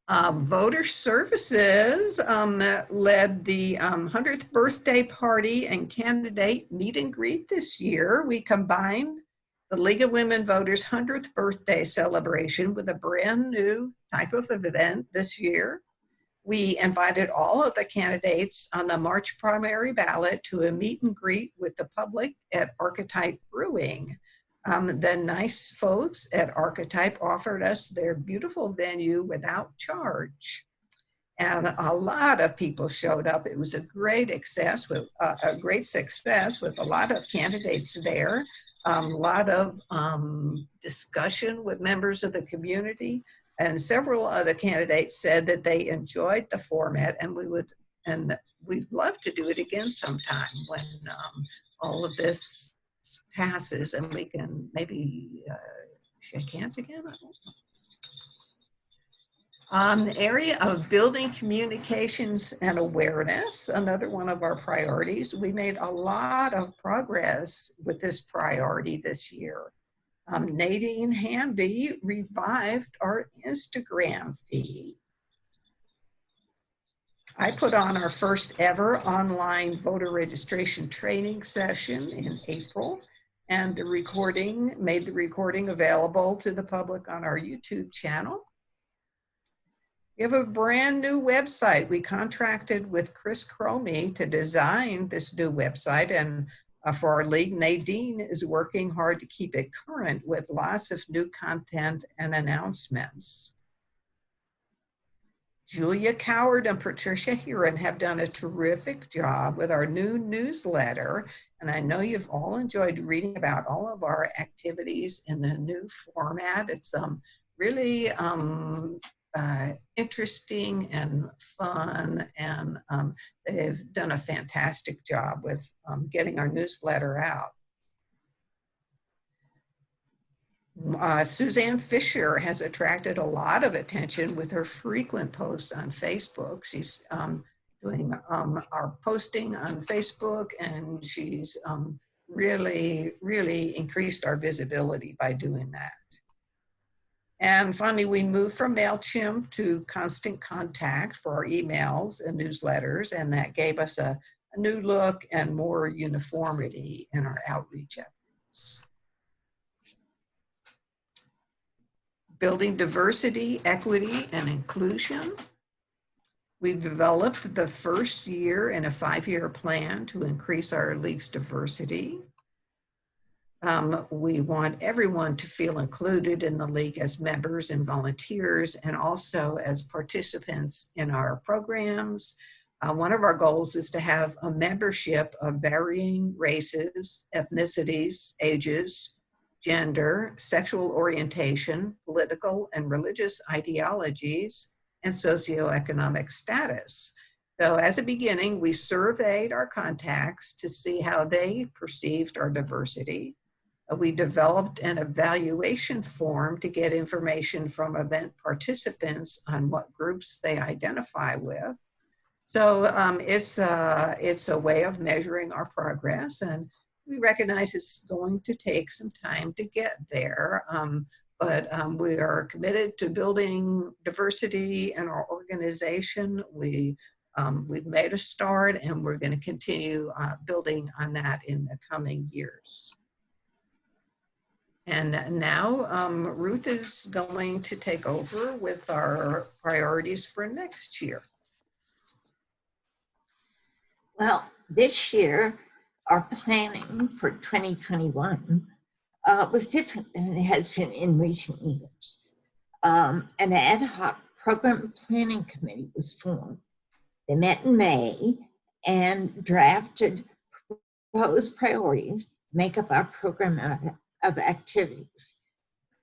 Voter Services led the 100th birthday party and candidate meet and greet this year. We combined the League of Women Voters 100th birthday celebration with a brand new type of event this year. We invited all of the candidates on the March primary ballot to a meet and greet with the public at Archetype Brewing. The nice folks at Archetype offered us their beautiful venue without charge. And a lot of people showed up. It was a great success with a lot of candidates there, a lot of discussion with members of the community. And several other candidates said that they enjoyed the format, and we'd love to do it again sometime when all of this passes and we can maybe shake hands again. I don't know. The area of building communications and awareness, another one of our priorities. We made a lot of progress with this priority this year. Nadine Hamby revived our Instagram feed. I put on our first ever online voter registration training session in April, and made the recording available to the public on our YouTube channel. We have a brand new website. We contracted with Chris Cromie to design this new website, and for our league, Nadine is working hard to keep it current with lots of new content and announcements. Julia Coward and Patricia Heron have done a terrific job with our new newsletter, and I know you've all enjoyed reading about all of our activities in the new format. It's really interesting and fun, and they've done a fantastic job with getting our newsletter out. Suzanne Fisher has attracted a lot of attention with her frequent posts on Facebook. She's doing our posting on Facebook, and she's really increased our visibility by doing that. And finally, we moved from MailChimp to Constant Contact for our emails and newsletters, and that gave us a new look and more uniformity in our outreach efforts. Building diversity, equity, and inclusion. We've developed the first year in a 5-year plan to increase our league's diversity. We want everyone to feel included in the league as members and volunteers, and also as participants in our programs. One of our goals is to have a membership of varying races, ethnicities, ages, gender, sexual orientation, political and religious ideologies, and socioeconomic status. So as a beginning, we surveyed our contacts to see how they perceived our diversity. We developed an evaluation form to get information from event participants on what groups they identify with. So it's a way of measuring our progress, and we recognize it's going to take some time to get there. But we are committed to building diversity in our organization. We've made a start, and we're going to continue building on that in the coming years. And now Ruth is going to take over with our priorities for next year. Well, this year, our planning for 2021 was different than it has been in recent years. An ad hoc program planning committee was formed. They met in May and drafted proposed priorities to make up our program of activities.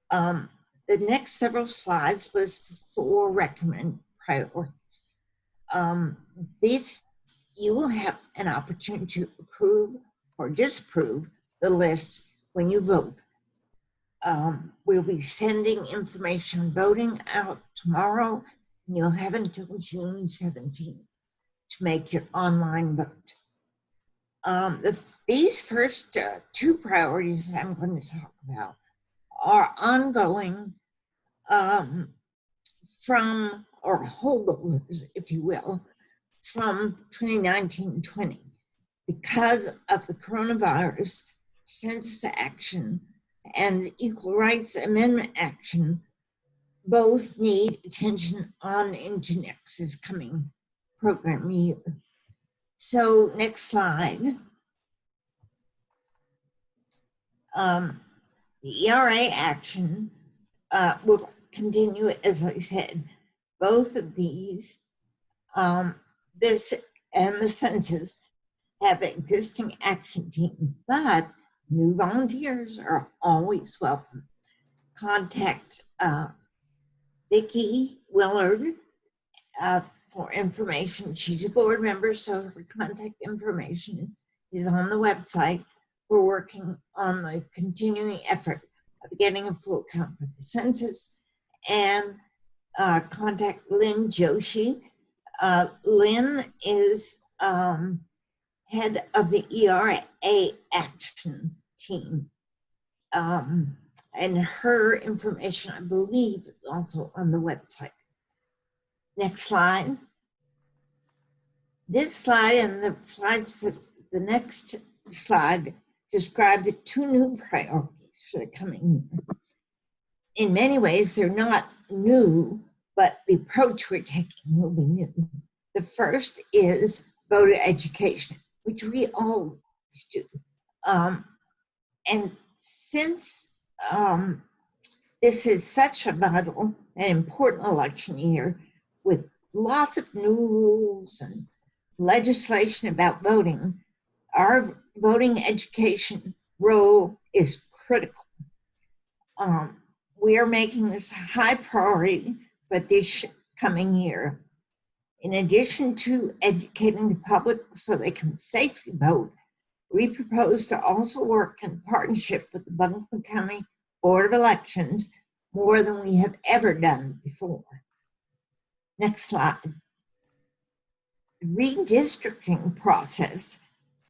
The next several slides list the 4 recommended priorities. You will have an opportunity to approve or disapprove the list when you vote. We'll be sending information on voting out tomorrow, and you'll have until June 17th to make your online vote. These first 2 priorities that I'm going to talk about are ongoing from, or holdovers, if you will, from 2019-20. Because of the coronavirus, census action, and equal rights amendment action both need attention on into next coming program year. So next slide. The ERA action will continue, as I said. Both of these, this and the census, have existing action teams, but new volunteers are always welcome. Contact Vicki Willard for information. She's a board member, so her contact information is on the website. We're working on the continuing effort of getting a full count for the census, and contact Lynn Joshi. Lynn is head of the ERA action team. And her information, I believe, is also on the website. Next slide. This slide and the slides for the next slide describe the 2 new priorities for the coming year. In many ways, they're not new, but the approach we're taking will be new. The first is voter education, which we always do. And since this is such a vital and important election year with lots of new rules and legislation about voting, our voting education role is critical. We are making this a high priority for this coming year. In addition to educating the public so they can safely vote, we propose to also work in partnership with the Buncombe County Board of Elections more than we have ever done before. Next slide. The redistricting process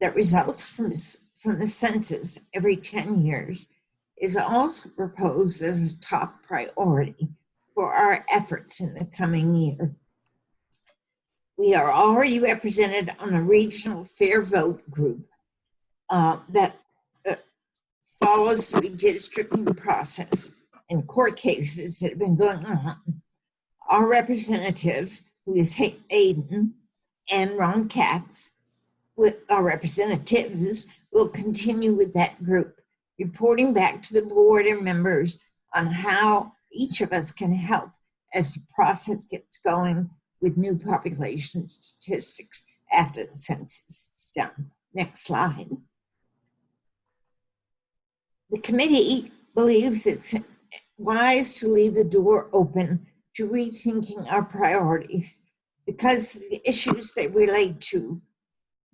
that results from the census every 10 years is also proposed as a top priority for our efforts in the coming year. We are already represented on a regional fair vote group that follows the redistricting process and court cases that have been going on. Our representative, who is Aiden, and Ron Katz, with our representatives, will continue with that group, reporting back to the board and members on how each of us can help as the process gets going with new population statistics after the census is done. Next slide. The committee believes it's wise to leave the door open to rethinking our priorities because the issues they relate to,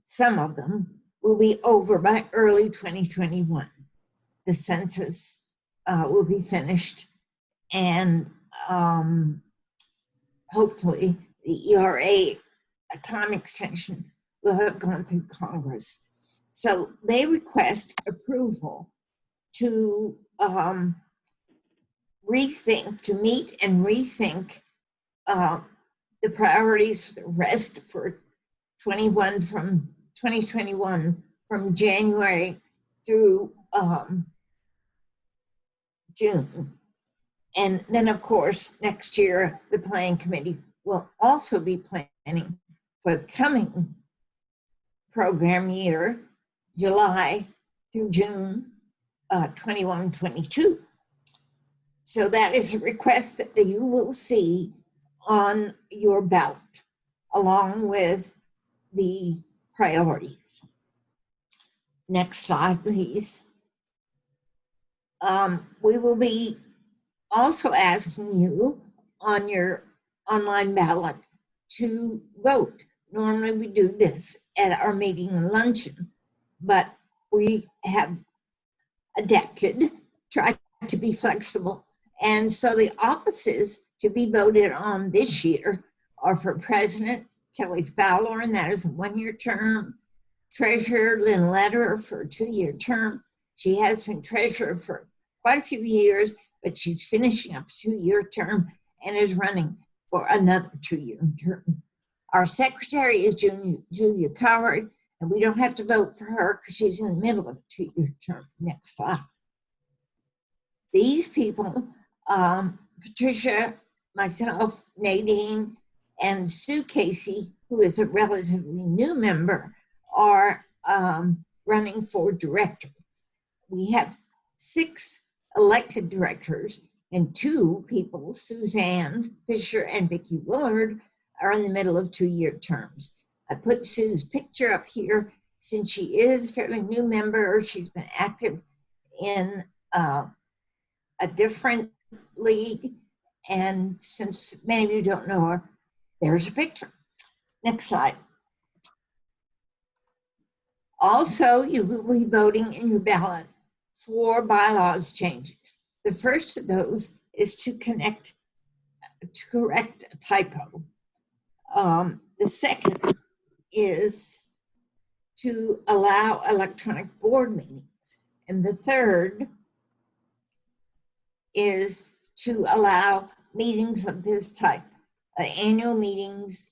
some of them, will be over by early 2021. the census will be finished, and hopefully the ERA time extension will have gone through Congress. So they request approval to meet and rethink the priorities for the rest for 2021 from January through June. And then, of course, next year, the Planning Committee will also be planning for the coming program year, July through June 21-22. So that is a request that you will see on your ballot, along with the priorities. Next slide, please. We will be also asking you on your online ballot to vote. Normally we do this at our meeting and luncheon, but we have adapted, tried to be flexible. And so the offices to be voted on this year are for President Kelly Fowler, and that is a 1-year term. Treasurer Lynn Lederer for a 2-year term. She has been treasurer for quite a few years, but she's finishing up a 2-year term and is running for another 2-year term. Our secretary is Julia Coward, and we don't have to vote for her because she's in the middle of a 2-year term. Next slide. These people, Patricia, myself, Nadine, and Sue Casey, who is a relatively new member, are running for director. We have 6 elected directors, and 2 people, Suzanne Fisher and Vicki Willard, are in the middle of 2-year terms. I put Sue's picture up here since she is a fairly new member. She's been active in a different league, and since many of you don't know her, there's a picture. Next slide. Also, you will be voting in your ballot for bylaws changes. The first of those is to correct a typo. The second is to allow electronic board meetings. And the third is to allow meetings of this type, annual meetings,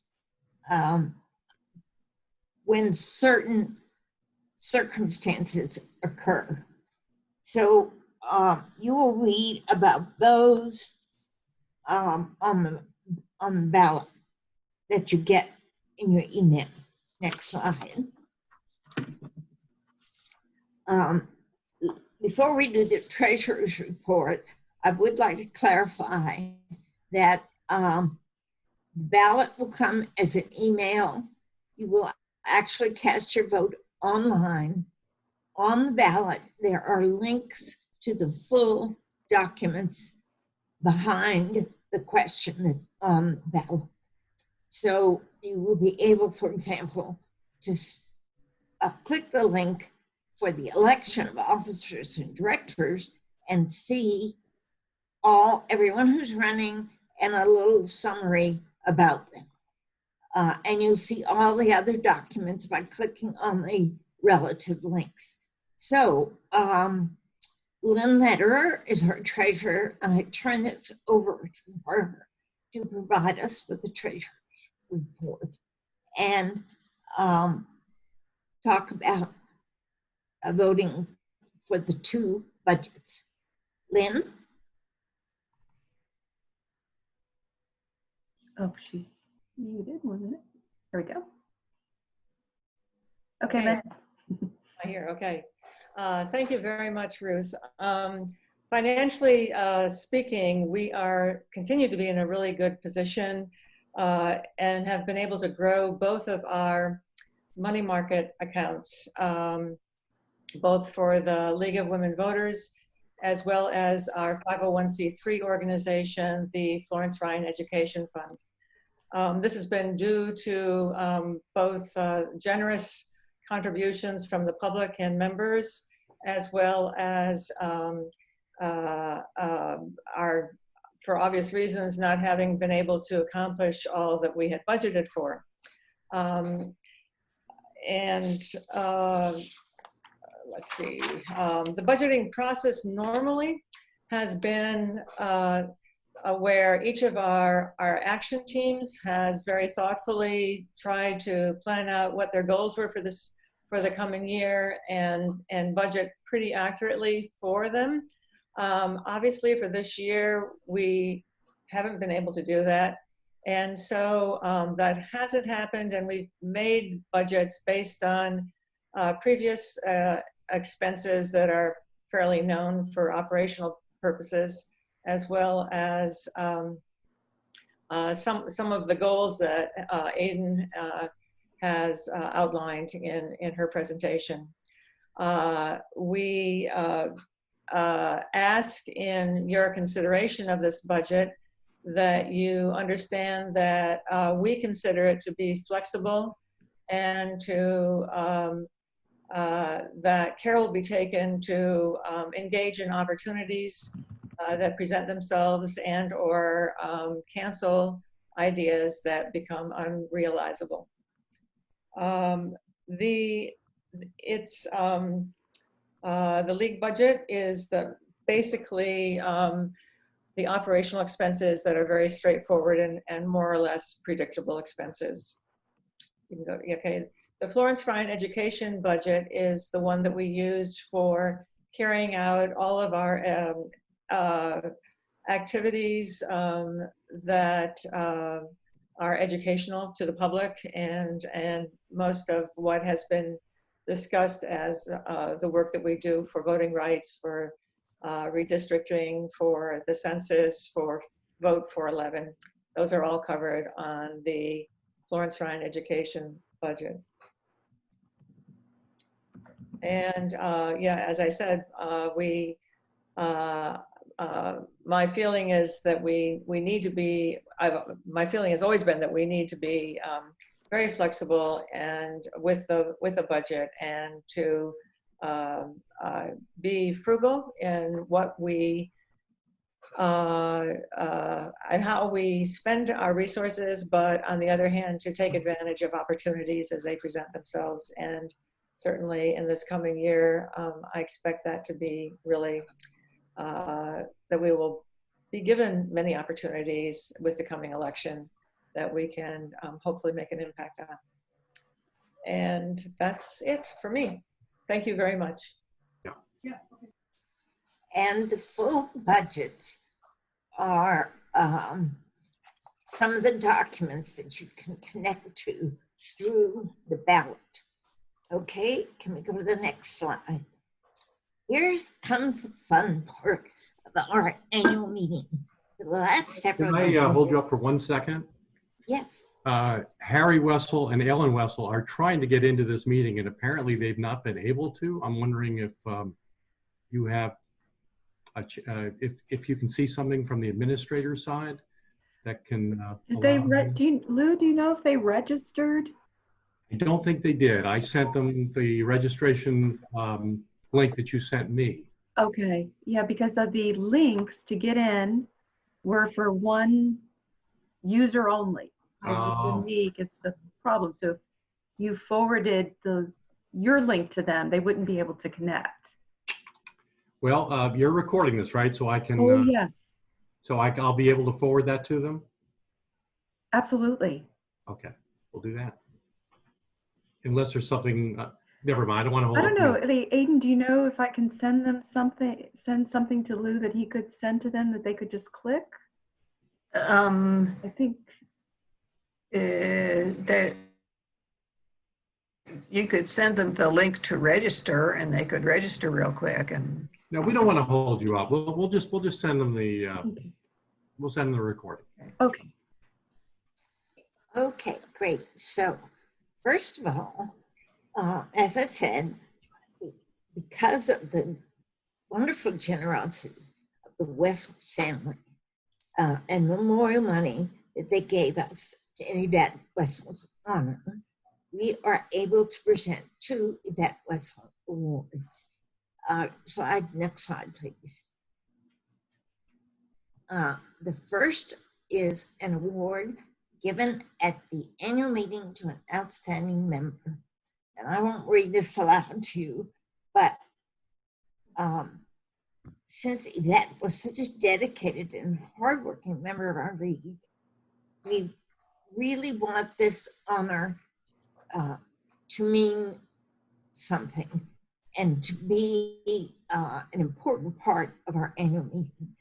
when certain circumstances occur. So you will read about those on the ballot that you get in your email. Next slide. Before we do the treasurer's report, I would like to clarify that the ballot will come as an email. You will actually cast your vote online. On the ballot, there are links to the full documents behind the question that's on the ballot. So you will be able, for example, to click the link for the election of officers and directors and see everyone who's running and a little summary about them. And you'll see all the other documents by clicking on the relative links. So Lynn Lederer is our treasurer, and I turn this over to her to provide us with the treasurer's report and talk about voting for the 2 budgets. Lynn? Oh, she's muted. 1 minute. There we go. Okay, Okay. Matt. I hear, okay. Thank you very much, Ruth. Financially speaking, we continue to be in a really good position and have been able to grow both of our money market accounts, both for the League of Women Voters, as well as our 501c3 organization, the Florence Ryan Education Fund. This has been due to both generous contributions from the public and members, as well as our, for obvious reasons, not having been able to accomplish all that we had budgeted for. Let's see, the budgeting process normally has been where each of our action teams has very thoughtfully tried to plan out what their goals were for the coming year and budget pretty accurately for them. Obviously for this year, we haven't been able to do that. And so that hasn't happened, and we've made budgets based on previous expenses that are fairly known for operational purposes, as well as some of the goals that Aiden has outlined in her presentation. We ask in your consideration of this budget that you understand that we consider it to be flexible, and to that care will be taken to engage in opportunities that present themselves and or cancel ideas that become unrealizable. The league budget is basically the operational expenses that are very straightforward and more or less predictable expenses. You can go, okay. The Florence Ryan education budget is the one that we use for carrying out all of our activities that are educational to the public, and most of what has been discussed as the work that we do for voting rights, for redistricting, for the census, for Vote 411. Those are all covered on the Florence Ryan education budget. And yeah, as I said, my feeling is that we need to be, my feeling has always been that we need to be very flexible and with a budget, and to be frugal in what we and how we spend our resources, but on the other hand, to take advantage of opportunities as they present themselves. And certainly in this coming year, I expect that to be really, that we will be given many opportunities with the coming election that we can hopefully make an impact on. And that's it for me. Thank you very much. Yeah. And the full budgets are some of the documents that you can connect to through the ballot. Okay, can we go to the next slide? Here comes the fun part of our annual meeting. The last several Can I hold you up for 1 second? Yes. Harry Wessel and Ellen Wessel are trying to get into this meeting, and apparently they've not been able to. I'm wondering if you have, if you can see something from the administrator's side that can. Did they Lou, do you know if they registered? I don't think they did. I sent them the registration link that you sent me. Okay, yeah, because of the links to get in were for one user only. Oh. Unique is the problem. So if you forwarded your link to them, they wouldn't be able to connect. Well, you're recording this, right? So I can. Oh, yes. So I'll be able to forward that to them? Absolutely. Okay, we'll do that. Unless there's something, never mind, I don't want to hold I don't know, up. Aiden, do you know if I can send them something, send something to Lou that he could send to them that they could just click? I think. That you could send them the link to register, and they could register real quick. And No, we don't want to hold you up. We'll just send them the Okay. we'll send them the recording. Okay. Okay, great. So first of all, as I said, because of the wonderful generosity of the Wessel family and memorial money that they gave us to Yvette Wessel's honor, we are able to present 2 Yvette Wessel awards. Next slide, please. The first is an award given at the annual meeting to an outstanding member. And I won't read this aloud to you, but since Yvette was such a dedicated and hardworking member of our league, we really want this honor to mean something and to be an important part of our annual meeting.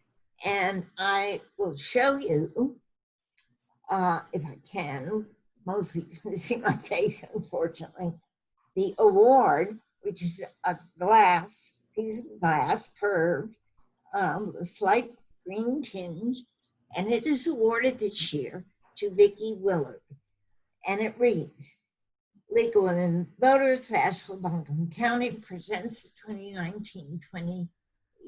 And I will show you, if I can, mostly you can see my face, unfortunately, the award, which is a piece of glass, curved, with a slight green tinge, and it is awarded this year to Vicki Willard. And it reads, League of Women Voters of Asheville-Buncombe County presents the 2019-20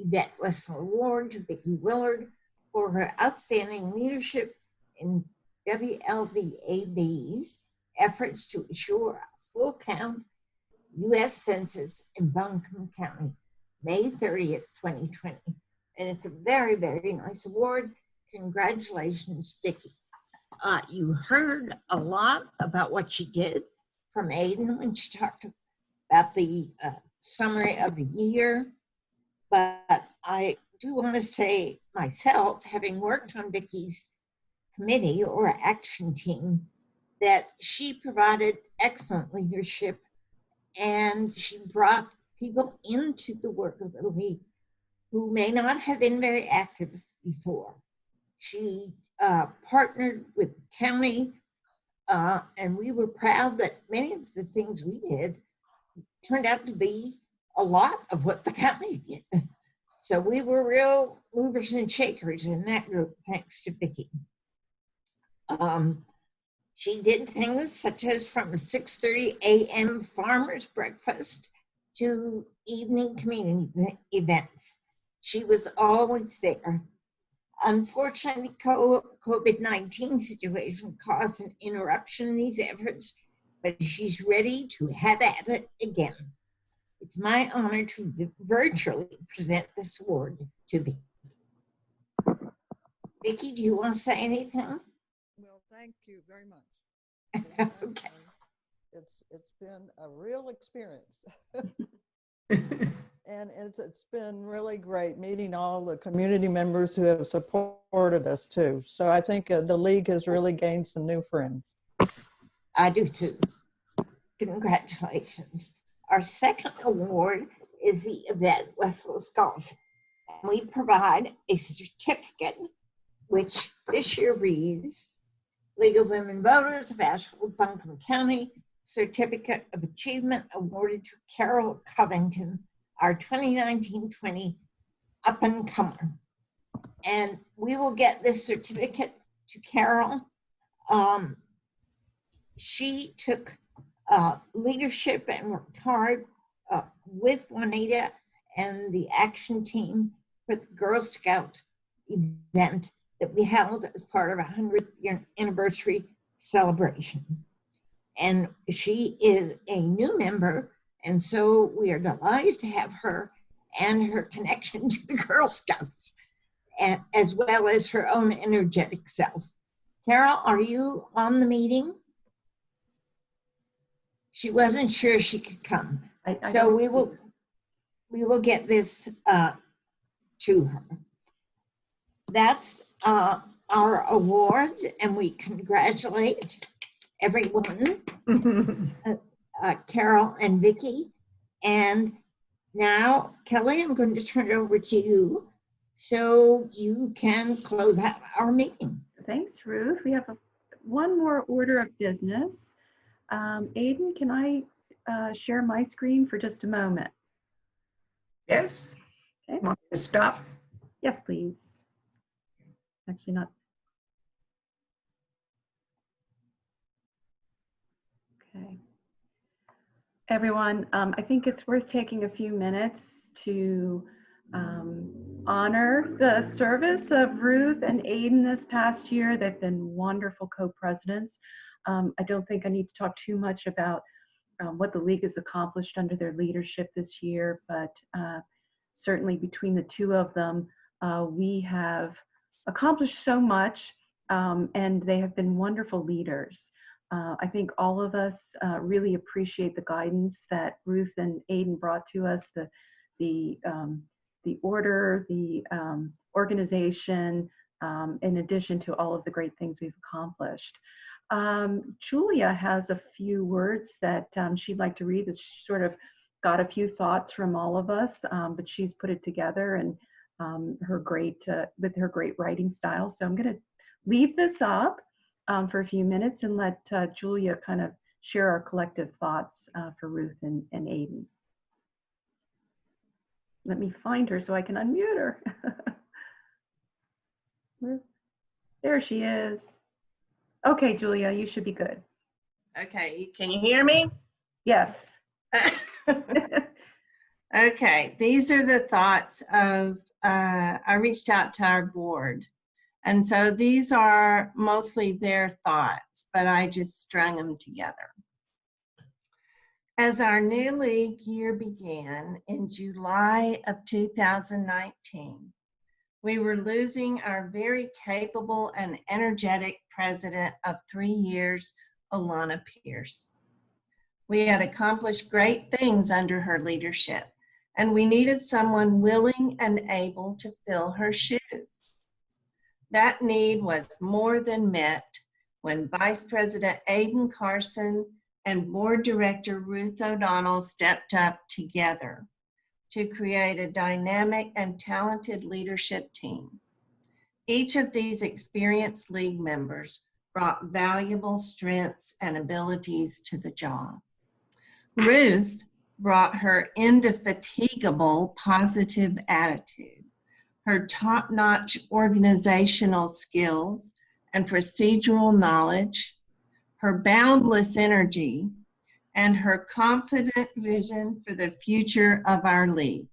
Yvette Wessel Award to Vicki Willard for her outstanding leadership in WLVAB's efforts to ensure a full count U.S. Census in Buncombe County, May 30th, 2020. And it's a very, very nice award. Congratulations, Vicki. You heard a lot about what she did from Aiden when she talked about the summary of the year. But I do want to say myself, having worked on Vicki's committee or action team, that she provided excellent leadership and she brought people into the work of the league who may not have been very active before. She partnered with the county, and we were proud that many of the things we did turned out to be a lot of what the county did. So we were real movers and shakers in that group, thanks to Vicki. She did things such as from a 6:30 a.m. farmer's breakfast to evening community events. She was always there. Unfortunately, COVID-19 situation caused an interruption in these efforts, but she's ready to have at it again. It's my honor to virtually present this award to Vicki. Vicki, do you want to say anything? Well, thank you very much. Okay. It's been a real experience. And it's been really great meeting all the community members who have supported us too. So I think the league has really gained some new friends. I do too. Congratulations. Our second award is the Yvette Wessel Scholarship. And we provide a certificate, which this year reads, League of Women Voters of Asheville-Buncombe County, Certificate of Achievement awarded to Carol Covington, our 2019-20 up-and-comer. And we will get this certificate to Carol. She took leadership and worked hard with Juanita and the action team for the Girl Scout event that we held as part of our 100th anniversary celebration. And she is a new member, and so we are delighted to have her and her connection to the Girl Scouts, and, as well as her own energetic self. Carol, are you on the meeting? She wasn't sure she could come. So we will get this to her. That's our award, and we congratulate everyone, Carol and Vicki. And now, Kelly, I'm going to turn it over to you so you can close out our meeting. Thanks, Ruth. We have one more order of business. Aiden, can I share my screen for just a moment? Yes. Okay. Want me to stop? Yes, please. Actually not. Okay. Everyone, I think it's worth taking a few minutes to honor the service of Ruth and Aiden this past year. They've been wonderful co-presidents. I don't think I need to talk too much about what the league has accomplished under their leadership this year, but certainly between the two of them, we have accomplished so much, and they have been wonderful leaders. I think all of us really appreciate the guidance that Ruth and Aiden brought to us, the order, the organization, in addition to all of the great things we've accomplished. Julia has a few words that she'd like to read. That she sort of got a few thoughts from all of us, but she's put it together and with her great writing style. So I'm going to leave this up for a few minutes and let Julia kind of share our collective thoughts for Ruth and Aiden. Let me find her so I can unmute her. There she is. Okay, Julia, you should be good. Okay, can you hear me? Yes. Okay, these are the thoughts of, I reached out to our board. And so these are mostly their thoughts, but I just strung them together. As our new league year began in July of 2019, we were losing our very capable and energetic president of 3 years, Alana Pierce. We had accomplished great things under her leadership, and we needed someone willing and able to fill her shoes. That need was more than met when Vice President Aiden Carson and Board Director Ruth O'Donnell stepped up together to create a dynamic and talented leadership team. Each of these experienced league members brought valuable strengths and abilities to the job. Ruth brought her indefatigable positive attitude, her top-notch organizational skills and procedural knowledge, her boundless energy, and her confident vision for the future of our league.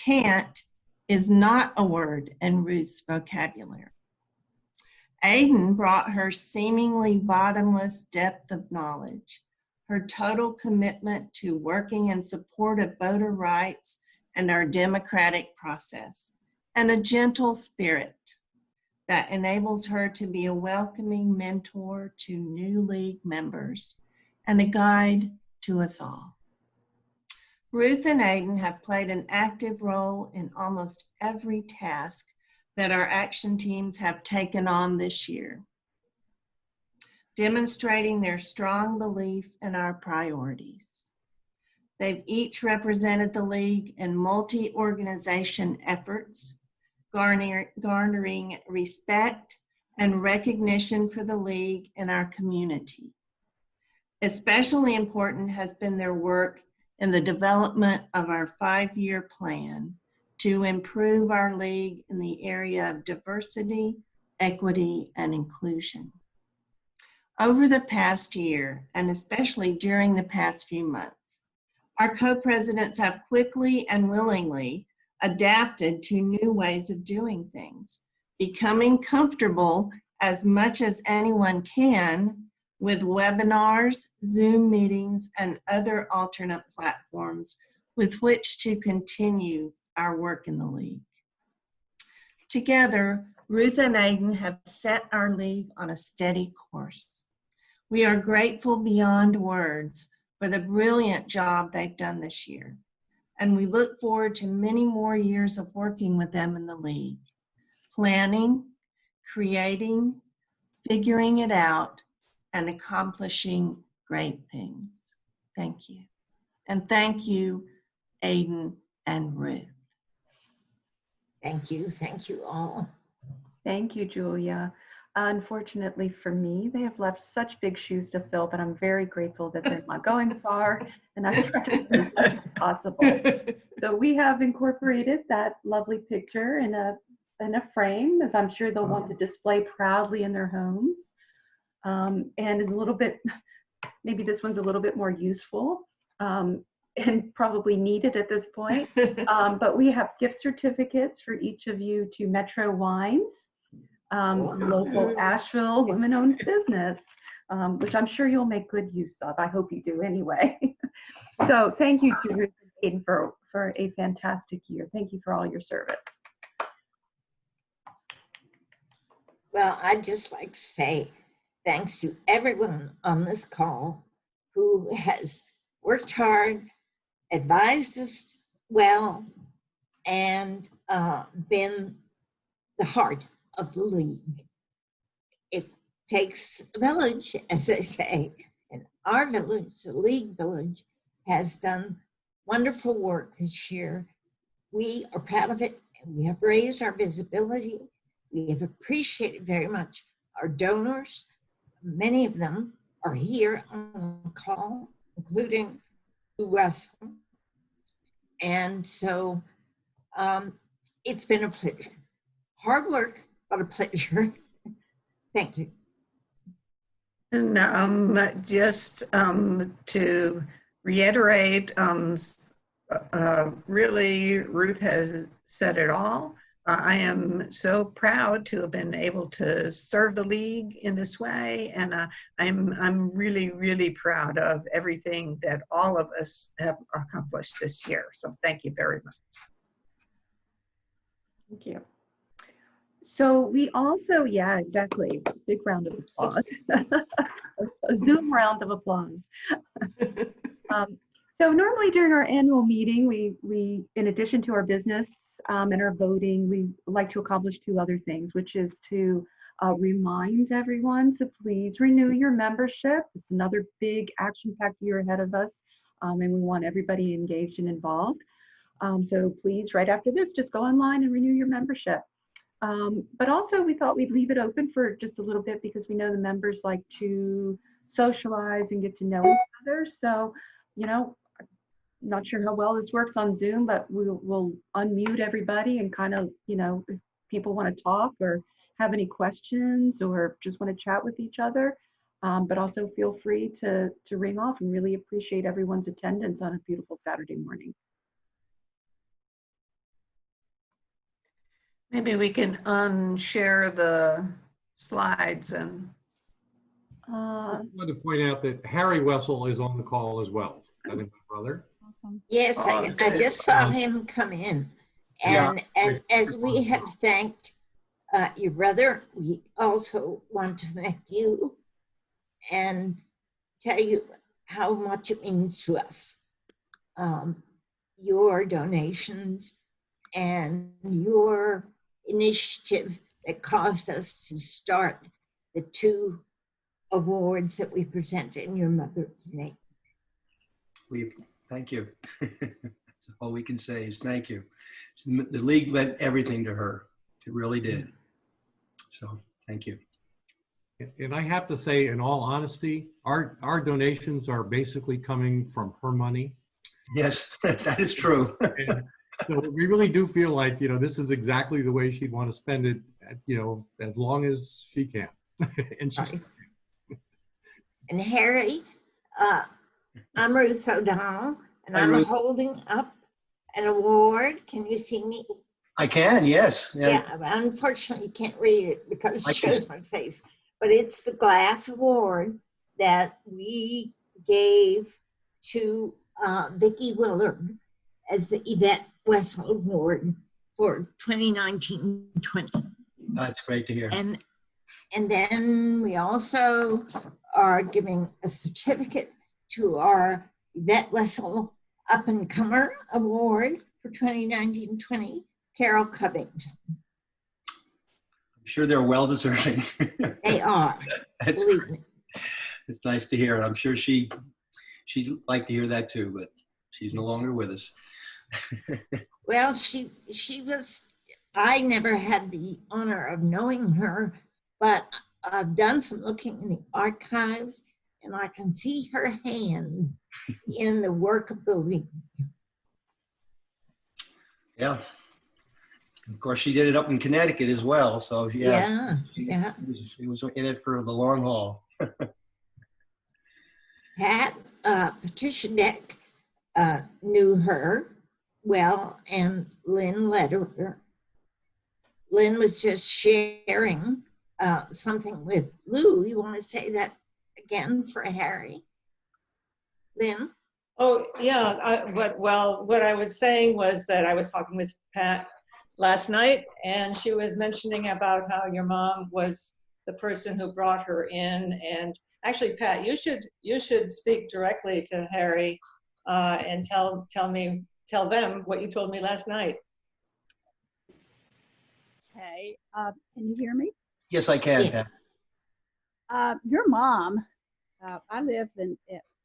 Can't is not a word in Ruth's vocabulary. Aiden brought her seemingly bottomless depth of knowledge, her total commitment to working in support of voter rights and our democratic process, and a gentle spirit that enables her to be a welcoming mentor to new league members and a guide to us all. Ruth and Aiden have played an active role in almost every task that our action teams have taken on this year, demonstrating their strong belief in our priorities. They've each represented the league in multi-organization efforts, garnering respect and recognition for the league in our community. Especially important has been their work in the development of our 5-year plan to improve our league in the area of diversity, equity, and inclusion. Over the past year, and especially during the past few months, our co-presidents have quickly and willingly adapted to new ways of doing things, becoming comfortable as much as anyone can with webinars, Zoom meetings, and other alternate platforms with which to continue our work in the league. Together, Ruth and Aiden have set our league on a steady course. We are grateful beyond words for the brilliant job they've done this year, and we look forward to many more years of working with them in the league, planning, creating, figuring it out, and accomplishing great things. Thank you. And thank you, Aiden and Ruth. Thank you all. Thank you, Julia. Unfortunately for me, they have left such big shoes to fill, but I'm very grateful that they're not going far, and I've tried to do as much as possible. So we have incorporated that lovely picture in a frame, as I'm sure they'll want to display proudly in their homes. And is a little bit, maybe this one's a little bit more useful and probably needed at this point. But we have gift certificates for each of you to Metro Wines, local Asheville women-owned business. which I'm sure you'll make good use of. I hope you do anyway. So thank you to Ruth and Aiden for a fantastic year. Thank you for all your service. Well, I'd just like to say thanks to everyone on this call who has worked hard, advised us well, and been the heart of the league. It takes a village, as they say, and our village, the league village, has done wonderful work this year. We are proud of it, and we have raised our visibility. We have appreciated very much our donors. Many of them are here on the call, including Lou Russell. And so it's been a pleasure. Hard work, but a pleasure. Thank you. And just to reiterate, really, Ruth has said it all. I am so proud to have been able to serve the league in this way, and I'm really, really proud of everything that all of us have accomplished this year. So thank you very much. Thank you. So we also, yeah, exactly. Big round of applause. A Zoom round of applause. So normally during our annual meeting, we in addition to our business and our voting, we like to accomplish two other things, which is to remind everyone to please renew your membership. It's another big action-packed year ahead of us, and we want everybody engaged and involved. So please, right after this, just go online and renew your membership. But also we thought we'd leave it open for just a little bit because we know the members like to socialize and get to know each other. So, you know, not sure how well this works on Zoom, but we'll unmute everybody and kind of, you know, if people want to talk or have any questions or just want to chat with each other. But also feel free to ring off, and really appreciate everyone's attendance on a beautiful Saturday morning. Maybe we can unshare the slides and. I wanted to point out that Harry Wessel is on the call as well. I think my brother. Awesome. Yes, Oh, I just saw him come in. And as we have thanked your brother, we also want to thank you and tell you how much it means to us. Your donations and your initiative that caused us to start the 2 awards that we present in your mother's name. We thank you. All we can say is thank you. The league meant everything to her. It really did. So thank you. And I have to say, in all honesty, our donations are basically coming from her money. Yes, that is true. And so we really do feel like, you know, this is exactly the way she'd want to spend it, you know, as long as she can. And she's. Right. And Harry, I'm Ruth O'Donnell, and Hi, I'm Ruth. holding up an award. Can you see me? I can, yes. Yeah, unfortunately, you can't read it because I it can. shows my face. But it's the glass award that we gave to Vicki Willard as the Yvette Wessel Award for 2019-20. That's great to hear. And then we also are giving a certificate to our Yvette Wessel Up and Comer Award for 2019-20, Carol Covington. I'm sure they're well deserving. They are, That's believe great. me. It's nice to hear. I'm sure she'd like to hear that too, but she's no longer with us. Well, she was, I never had the honor of knowing her, but I've done some looking in the archives and I can see her hand in the work of the league. Yeah. Of course, she did it up in Connecticut as well. So yeah. She was in it for the long haul. Pat, Patricia Deck knew her well, and Lynn Lederer. Lynn was just sharing something with Lou. You want to say that again for Harry. Lynn? Oh, yeah. What I was saying was that I was talking with Pat last night, and she was mentioning about how your mom was the person who brought her in. And actually, Pat, you should speak directly to Harry and tell them what you told me last night. Okay, can you hear me? Yes, I can, Yeah. Pat. Your mom, I live in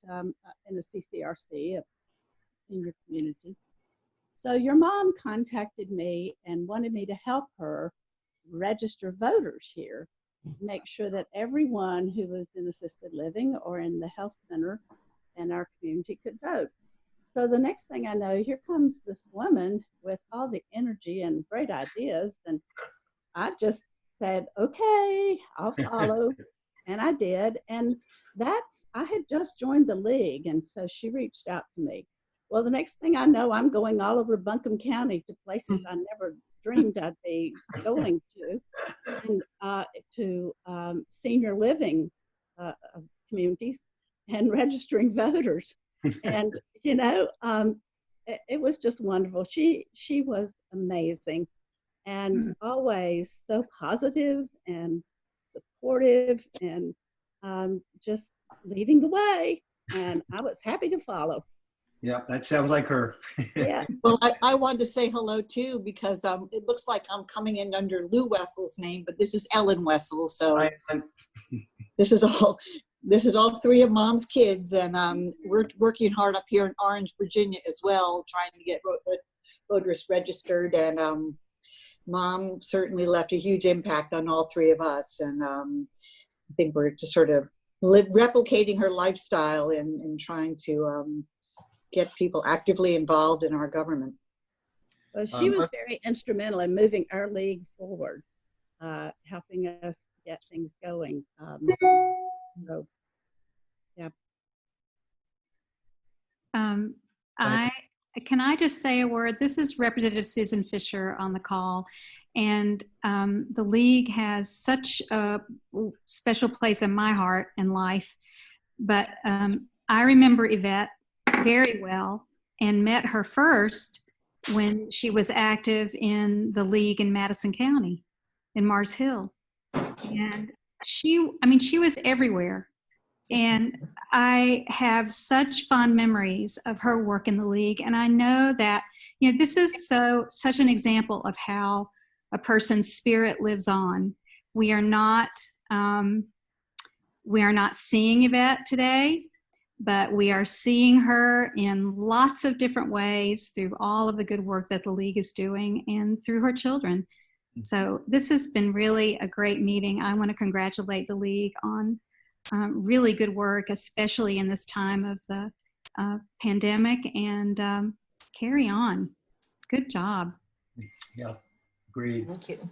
the CCRC, a senior community. So your mom contacted me and wanted me to help her register voters here, make sure that everyone who was in assisted living or in the health center in our community could vote. So the next thing I know, here comes this woman with all the energy and great ideas. And I just said, okay, I'll follow. And I did. And I had just joined the league. And so she reached out to me. Well, the next thing I know, I'm going all over Buncombe County to places I never dreamed I'd be going to, and to senior living communities and registering voters. And, it was just wonderful. She was amazing and always so positive and supportive and just leading the way. And I was happy to follow. Yeah, that sounds like her. Yeah. Well, I wanted to say hello too, because it looks like I'm coming in under Lou Wessel's name, but this is Ellen Wessel. So this is all three of Mom's kids, and we're working hard up here in Orange, Virginia as well, trying to get voters registered. And Mom certainly left a huge impact on all three of us. And I think we're just sort of replicating her lifestyle and trying to get people actively involved in our government. Well, she was very instrumental in moving our league forward, helping us get things going. So, yeah. Can I just say a word? This is Representative Susan Fisher on the call, and the league has such a special place in my heart and life. But I remember Yvette very well and met her first when she was active in the league in Madison County, in Mars Hill. And she was everywhere. And I have such fond memories of her work in the league. And I know that, this is such an example of how a person's spirit lives on. We are not seeing Yvette today, but we are seeing her in lots of different ways through all of the good work that the league is doing and through her children. So this has been really a great meeting. I want to congratulate the league on really good work, especially in this time of the pandemic, and carry on. Good job. Yeah, agreed. Thank you.